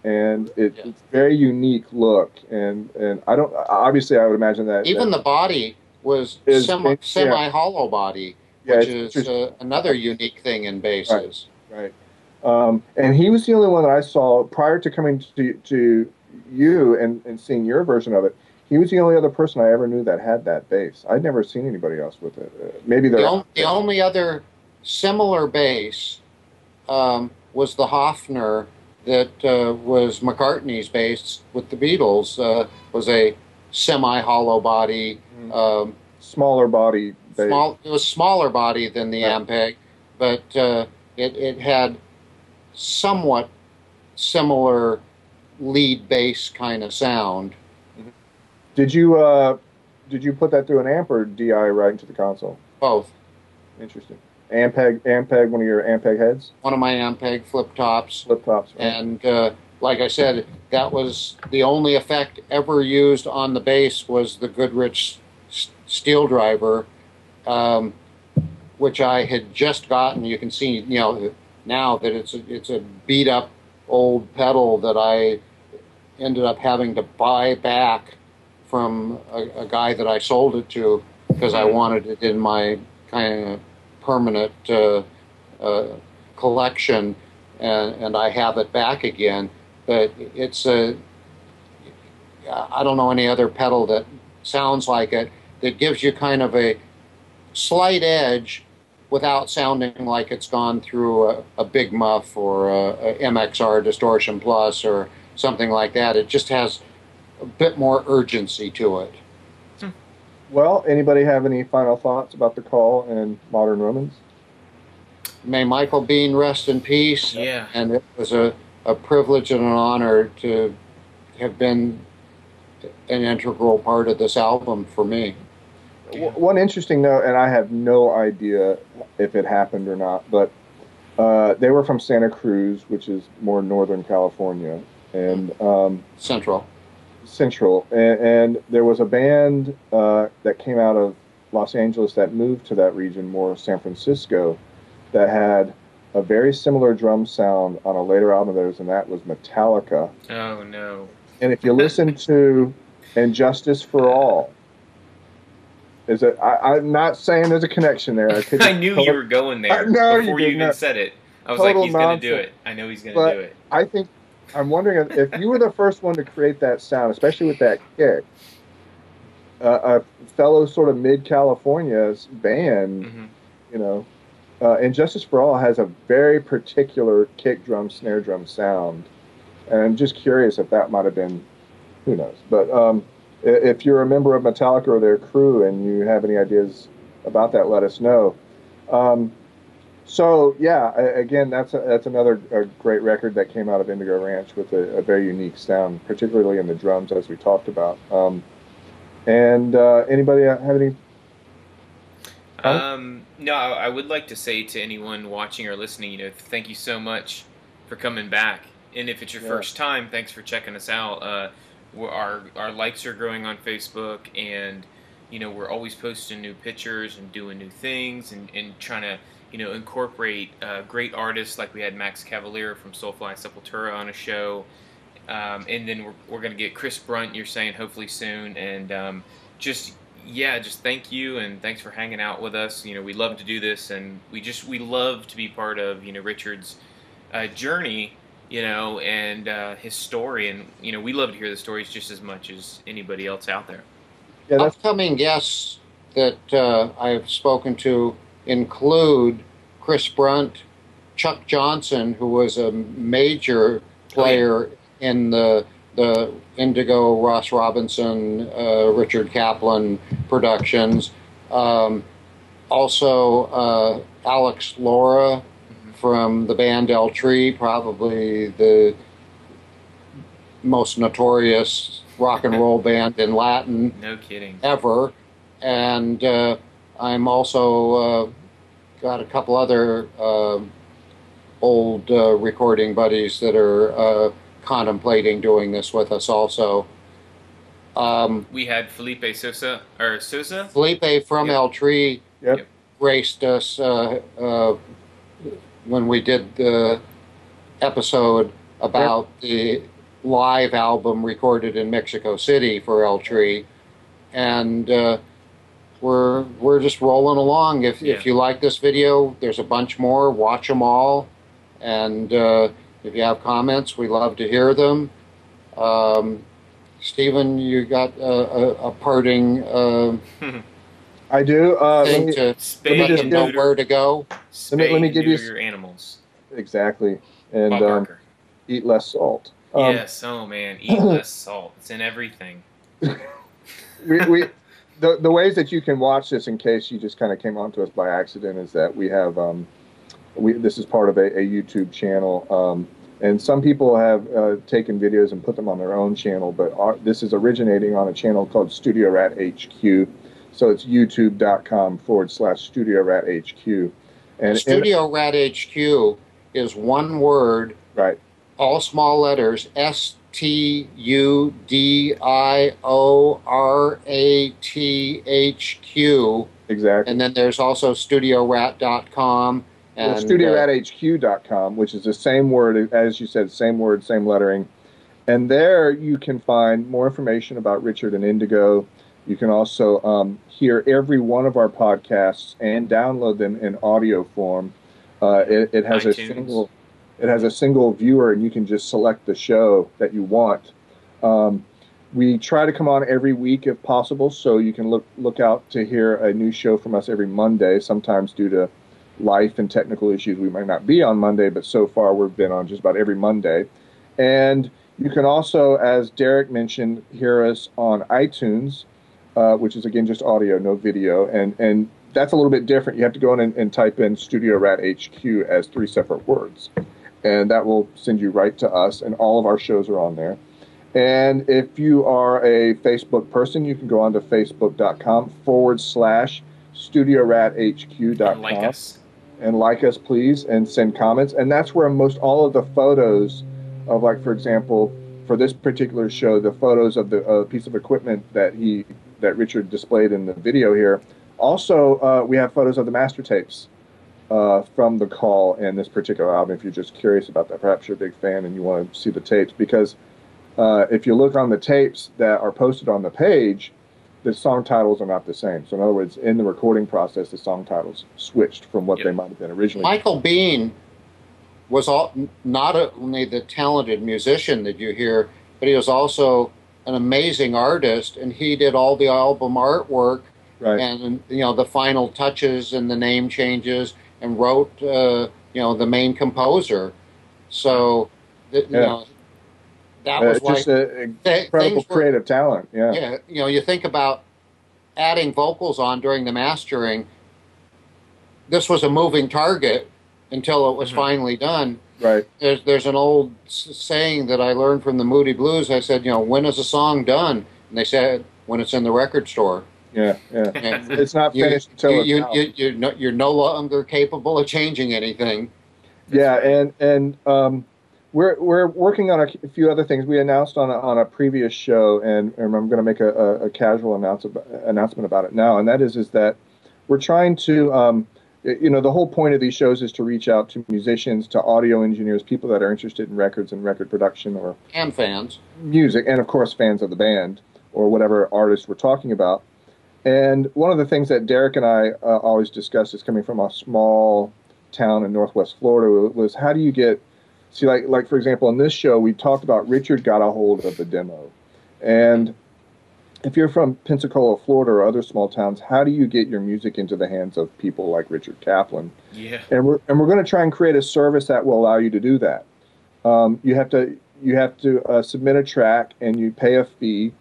B: and
C: Yeah.
B: it's very unique look. And I don't obviously I would imagine that
C: Even the body was
B: is yeah,
C: semi-hollow body,
B: yeah,
C: which
B: it's
C: is
B: interesting.
C: another unique thing in
B: Right.
C: basses.
B: Right. And he was the only one that I saw prior to coming to you and seeing your version of it. He was the only other person I ever knew that had that bass. I'd never seen anybody else with it. Maybe they're out
C: The
B: there.
C: only other similar bass was the Hofner that was McCartney's bass with the Beatles. Was a semi-hollow body,
B: Smaller body bass.
C: small. It was smaller body than the
B: Right.
C: Ampeg, but it had somewhat similar lead bass kind of sound.
B: Did you put that through an amp or DI right into the console?
C: Both.
B: Interesting. Ampeg, one of your Ampeg heads,
C: One of my Ampeg flip tops.
B: flip tops. Right?
C: And like I said, that was the only effect ever used on the bass was the Goodrich steel driver, which I had just gotten. You can see, now that it's a beat up old pedal that I ended up having to buy back from a guy that I sold it to because I wanted it in my kind of permanent collection, and I have it back again. But I don't know any other pedal that sounds like it, that gives you kind of a slight edge without sounding like it's gone through a big muff or a MXR Distortion Plus or something like that. It just has a bit more urgency to it.
B: Well, anybody have any final thoughts about the call and Modern Romans?
C: May Michael Bean rest in peace.
A: Yeah.
C: And it was a privilege and an honor to have been an integral part of this album for me.
B: One interesting note, and I have no idea if it happened or not, but they were from Santa Cruz, which is more Northern California, and
C: Central.
B: And there was a band that came out of Los Angeles that moved to that region, more San Francisco, that had a very similar drum sound on a later album of theirs, and that was Metallica.
A: Oh no.
B: And if you listen to "And Justice for All," I'm not saying there's a connection there.
A: I knew you were going there before you even said it. I was like, he's going to do it. I know he's going to do it.
B: I think, I'm wondering if you were the first one to create that sound, especially with that kick, a fellow sort of mid-California band, and Justice for All has a very particular kick drum, snare drum sound. And I'm just curious if that might have been, who knows. But if you're a member of Metallica or their crew and you have any ideas about that, let us know. So yeah, again, that's another great record that came out of Indigo Ranch with a very unique sound, particularly in the drums, as we talked about. And anybody have any?
A: No, I would like to say to anyone watching or listening, thank you so much for coming back. And if it's your first time, thanks for checking us out. Our likes are growing on Facebook, and we're always posting new pictures and doing new things and trying to incorporate great artists, like we had Max Cavalier from Soulfly Sepultura on a show, and then we're going to get Chris Brunt, you're saying, hopefully soon, and just thank you, and thanks for hanging out with us. We love to do this, and we love to be part of Richard's journey, and his story, and we love to hear the stories just as much as anybody else out there.
B: Yeah,
C: upcoming guests that I've spoken to include Chris Brunt, Chuck Johnson, who was a major player in the Indigo, Ross Robinson, Richard Kaplan productions. Also, Alex Laura from the band El Tree, probably the most notorious rock and roll band in Latin
A: No kidding.
C: ever. And I'm also got a couple other old recording buddies that are contemplating doing this with us also.
A: We had Felipe Sosa, or Sosa?
C: Felipe from
A: Yep.
C: El Tree
B: Yep.
C: graced us when we did the episode about the live album recorded in Mexico City for El Tree, and we're just rolling along. If you like this video, there's a bunch more. Watch them all, and if you have comments, we love to hear them. Stephen, you got a parting
B: I do.
C: thing to let them know where to go?
B: Let me give you
A: your animals.
B: Exactly. And
A: Bob Barker.
B: eat less salt.
A: Yes, oh man, eat less salt. It's in everything.
B: The ways that you can watch this, in case you just kind of came onto us by accident, is that we have this is part of a YouTube channel, and some people have taken videos and put them on their own channel, but this is originating on a channel called Studio Rat HQ. So it's youtube.com/Studio Rat HQ. And
C: Studio Rat HQ is one word,
B: right?
C: All small letters, STUDIORATHQ.
B: Exactly.
C: And then there's also StudioRat.com. And
B: StudioRatHQ.com, which is the same word, as you said, same word, same lettering. And there you can find more information about Richard and Indigo. You can also hear every one of our podcasts and download them in audio form. It has
A: iTunes.
B: It has a single viewer, and you can just select the show that you want. We try to come on every week if possible, so you can look out to hear a new show from us every Monday. Sometimes due to life and technical issues, we might not be on Monday, but so far we've been on just about every Monday. And you can also, as Derek mentioned, hear us on iTunes, which is, again, just audio, no video. And that's a little bit different. You have to go in and type in Studio Rat HQ as 3 separate words. And that will send you right to us, and all of our shows are on there. And if you are a Facebook person, you can go on to facebook.com/StudioRatHQ.com.
A: And like us.
B: And like us, please, and send comments. And that's where most all of the photos of, like, for example, for this particular show, the photos of the piece of equipment that Richard displayed in the video here. Also, we have photos of the master tapes from the call and this particular album. If you're just curious about that, perhaps you're a big fan and you want to see the tapes, because if you look on the tapes that are posted on the page, the song titles are not the same. So in other words, in the recording process, the song titles switched from what they might have been originally.
C: Michael Bean was not only the talented musician that you hear, but he was also an amazing artist, and he did all the album artwork,
B: Right.
C: And the final touches and the name changes, and wrote the main composer. So that was
B: just an incredible creative talent. Yeah.
C: Yeah. You think about adding vocals on during the mastering. This was a moving target until it was finally done.
B: Right.
C: There's an old saying that I learned from the Moody Blues. I said, when is a song done? And they said, when it's in the record store.
B: Yeah. It's not finished until it's out.
C: You're no longer capable of changing anything.
B: And we're working on a few other things. We announced on a previous show, and I'm going to make a casual announcement about it now, and that is that we're trying to, the whole point of these shows is to reach out to musicians, to audio engineers, people that are interested in records and record production,
C: and fans,
B: music, and of course fans of the band or whatever artist we're talking about. And one of the things that Derek and I always discussed, is coming from a small town in Northwest Florida, was how do you get, like for example, in this show, we talked about Richard got a hold of the demo. And if you're from Pensacola, Florida, or other small towns, how do you get your music into the hands of people like Richard Kaplan?
A: Yeah.
B: And we're going to try and create a service that will allow you to do that. You have to submit a track, and you pay a fee,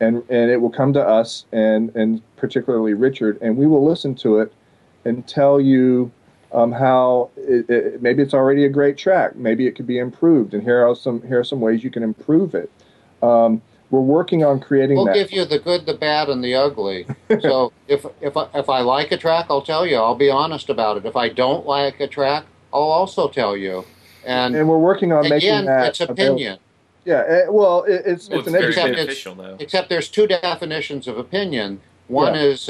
B: and it will come to us, and particularly Richard, and we will listen to it and tell you how maybe it's already a great track, maybe it could be improved, and here are some ways you can improve it. we're working on creating
C: We'll
B: that.
C: give you the good, the bad, and the ugly. So if I like a track, I'll tell you. I'll be honest about it. If I don't like a track, I'll also tell you.
B: And we're working on making
C: again,
B: that
C: it's opinion.
B: available. Yeah, well, it's
A: Well, it's
B: an
A: very
B: education.
A: beneficial, though.
C: Except there's two definitions of opinion. One
B: Yeah.
C: is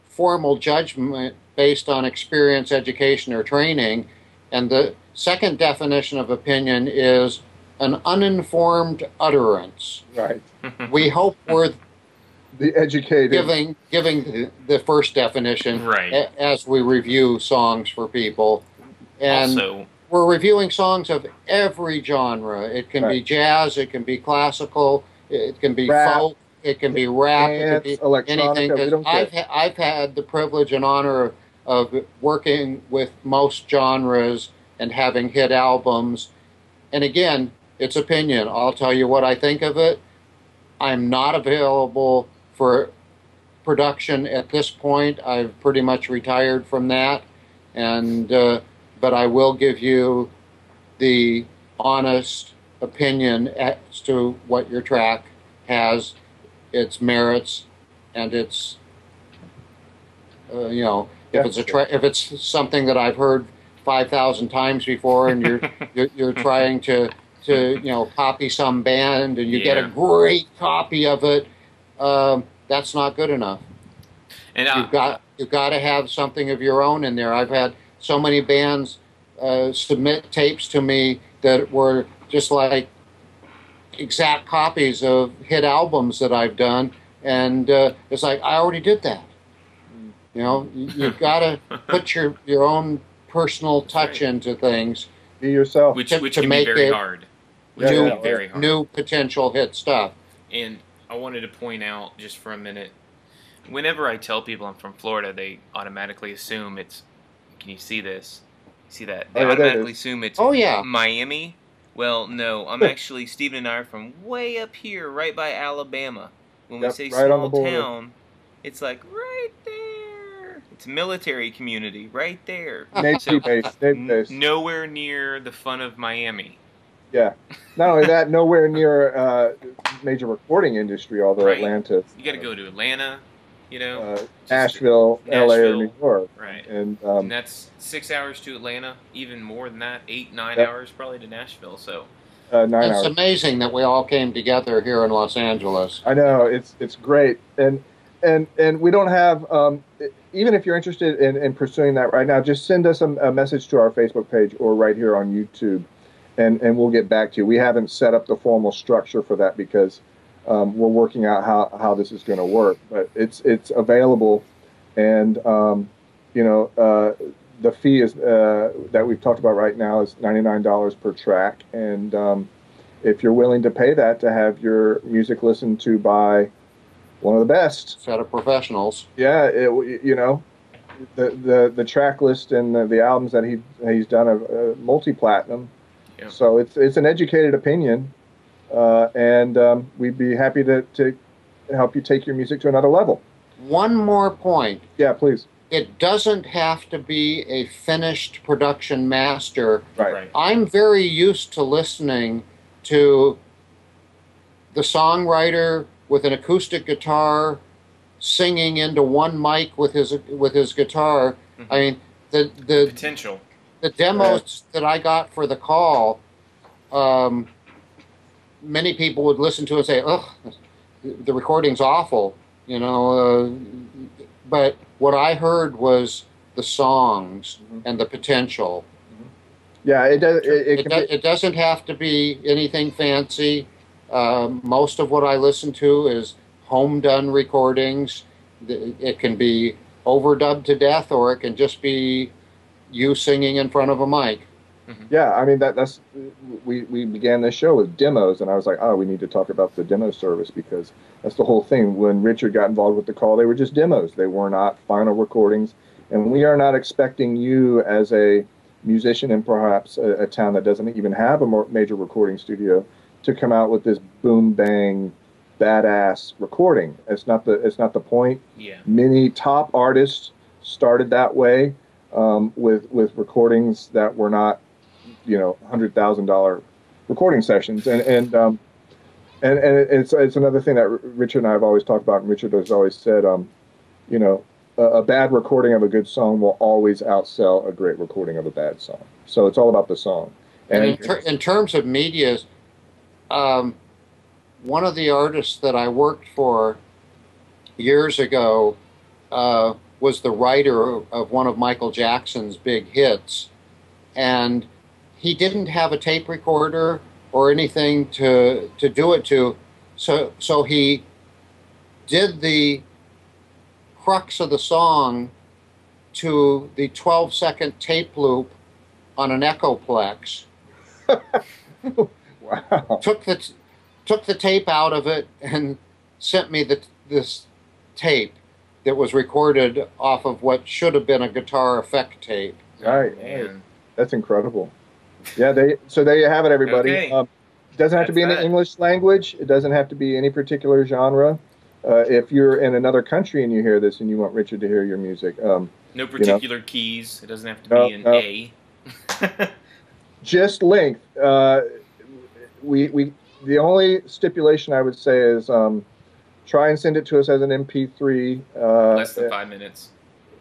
C: formal judgment based on experience, education, or training. And the second definition of opinion is an uninformed utterance.
B: Right.
C: We hope we're
B: The educated.
C: giving the first definition
A: Right.
C: as we review songs for people. And
A: Also,
C: we're reviewing songs of every genre. It can be
B: Right.
C: jazz, it can be classical, it can be
B: Rap,
C: folk, it can be rap, it
B: dance,
C: can be
B: electronica,
C: anything.
B: we
C: 'Cause
B: don't care.
C: I've had the privilege and honor of working with most genres and having hit albums. And again, it's opinion. I'll tell you what I think of it. I'm not available for production at this point. I've pretty much retired from that, and but I will give you the honest opinion as to what your track has, its merits, and its if it's something that I've heard 5,000 times before, and you're trying to copy some band, and you get a great copy of it. That's not good enough.
A: and
C: You've got to have something of your own in there. I've had so many bands submit tapes to me that were just like exact copies of hit albums that I've done, and it's like I already did that. You've got to put your own personal touch into things.
B: Be yourself.
A: which
C: to
A: can be
C: make
A: very
C: it
A: hard.
C: New potential hit stuff.
A: And I wanted to point out just for a minute, whenever I tell people I'm from Florida, they automatically assume it's. Can you see this? See that? They
B: Oh, yeah, there it
A: automatically
B: is.
A: assume it's
C: Oh yeah,
A: Miami. Well, no, I'm actually, Stephen and I are from way up here, right by Alabama. When we
B: Yep,
A: say
B: right on the
A: small
B: border.
A: town, it's like right there. It's a military community right there.
B: Navy base. Navy base.
A: Nowhere near the fun of Miami.
B: Yeah. Not only that, nowhere near major recording industry, although
A: Right.
B: Atlanta.
A: You got to go to Atlanta, just
B: Nashville, LA, or New York.
A: Right.
B: And
A: And that's 6 hours to Atlanta, even more than that, 8-9
B: Yep.
A: hours probably to Nashville. So
B: 9
C: it's
B: hours.
C: amazing that we all came together here in Los Angeles.
B: I know it's great, and we don't have even if you're interested in pursuing that right now, just send us a message to our Facebook page or right here on YouTube, and we'll get back to you. We haven't set up the formal structure for that because we're working out how this is going to work, but it's available, and the fee is that we've talked about right now is $99 per track, and if you're willing to pay that to have your music listened to by one of the best,
C: Set of professionals.
B: yeah, the track list and the albums that he's done are multi-platinum,
A: Yeah.
B: so it's an educated opinion, and we'd be happy to help you take your music to another level.
C: One more point.
B: Yeah, please.
C: It doesn't have to be a finished production master.
B: Right.
C: I'm very used to listening to the songwriter with an acoustic guitar singing into one mic with his guitar.
A: Mhm.
C: I mean, the
A: potential.
C: the demos that I got for the call, many people would listen to and say, "Ugh, the recording's awful," but what I heard was the songs and the potential.
B: Yeah, it does. It
C: Doesn't have to be anything fancy. Most of what I listen to is home done recordings. It can be overdubbed to death, or it can just be you singing in front of a mic.
B: Yeah, I mean that's we began this show with demos, and I was like, oh, we need to talk about the demo service because that's the whole thing. When Richard got involved with the call, they were just demos; they were not final recordings, and we are not expecting you as a musician in perhaps a town that doesn't even have a major recording studio to come out with this boom bang badass recording. It's not the point.
A: Yeah.
B: Many top artists started that way with recordings that were not $100,000 recording sessions, and And it's another thing that Richard and I have always talked about, and Richard has always said, you know, a bad recording of a good song will always outsell a great recording of a bad song. So it's all about the song.
C: And in terms of media, one of the artists that I worked for years ago was the writer of one of Michael Jackson's big hits, and he didn't have a tape recorder or anything to do it to, so he did the crux of the song to the 12-second tape loop on an Echoplex.
B: Wow.
C: Took the tape out of it and sent me this tape that was recorded off of what should have been a guitar effect tape.
B: Right.
A: Man.
B: That's incredible. Yeah, so there you have it, everybody.
A: Okay.
B: It doesn't have to be in the English language. It doesn't have to be any particular genre. If you're in another country and you hear this and you want Richard to hear your music,
A: No particular keys. It doesn't have to be an A.
B: just length. The only stipulation I would say is try and send it to us as an MP3.
A: Less than 5 minutes.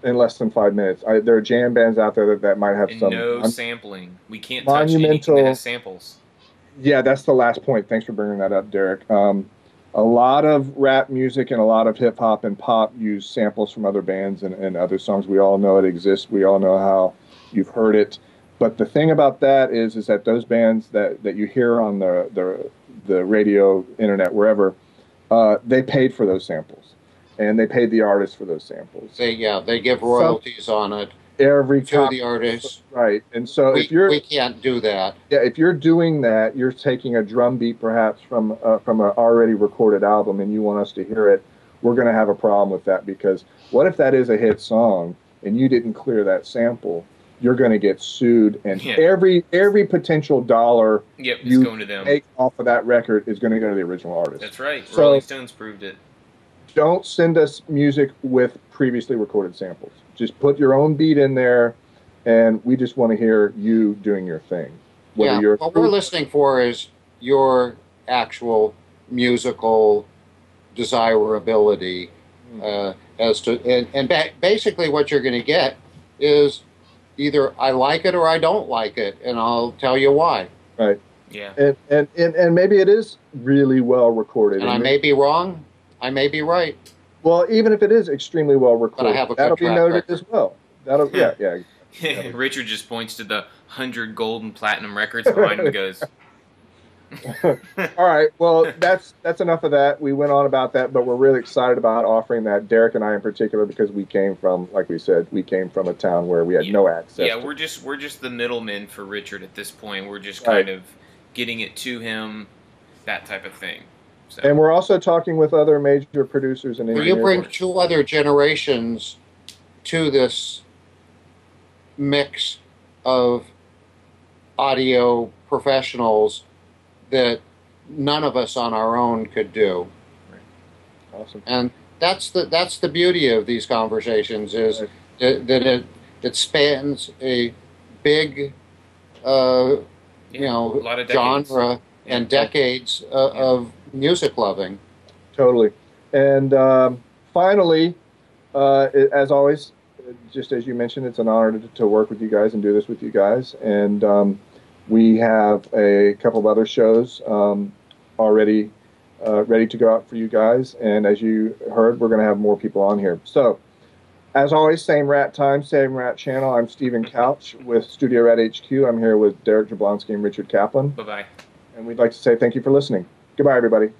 B: In less than 5 minutes. There are jam bands out there that might have
A: And
B: some.
A: no sampling. We can't touch anything that has samples.
B: Yeah, that's the last point. Thanks for bringing that up, Derek. A lot of rap music and a lot of hip hop and pop use samples from other bands and other songs. We all know it exists. We all know how you've heard it. But the thing about that is that those bands that you hear on the radio, internet, wherever, they paid for those samples, and they paid the artist for those samples.
C: They give royalties on it to the artist.
B: Right. And so
C: we can't do that.
B: Yeah, if you're doing that, you're taking a drum beat perhaps from an already recorded album, and you want us to hear it. We're going to have a problem with that, because what if that is a hit song and you didn't clear that sample? You're going to get sued, and every potential dollar
A: you going to them.
B: Make off of that record is going to go to the original artist.
A: That's right.
B: So,
A: Rolling Stones proved it.
B: Don't send us music with previously recorded samples. Just put your own beat in there, and we just want to hear you doing your thing.
C: What we're listening for is your actual musical desirability, basically what you're going to get is either I like it or I don't like it, and I'll tell you why.
B: Right.
A: Yeah.
B: And maybe it is really well recorded.
C: And I may be wrong. I may be right.
B: Well, even if it is extremely well recorded,
C: but I have a
B: that'll be noted
C: record
B: as well. Yeah.
A: Richard just points to the 100 gold and platinum records behind him and goes.
B: All right. Well, that's enough of that. We went on about that, but we're really excited about offering that. Derek and I in particular, because we came from, like we said, a town where we had no access.
A: Yeah, we're just the middlemen for Richard at this point. We're just kind of getting it to him, that type of thing. So.
B: And we're also talking with other major producers and engineers.
C: You bring two other generations to this mix of audio professionals that none of us on our own could do.
B: Right. Awesome.
C: And that's the beauty of these conversations is that it spans a big
A: a lot of
C: genre and decades of music loving.
B: Totally. And finally, as always, just as you mentioned, it's an honor to work with you guys and do this with you guys. And we have a couple of other shows already ready to go out for you guys. And as you heard, we're going to have more people on here. So, as always, same rat time, same rat channel. I'm Stephen Couch with Studio Rat HQ. I'm here with Derek Jablonski and Richard Kaplan.
A: Bye-bye.
B: And we'd like to say thank you for listening. Goodbye, everybody.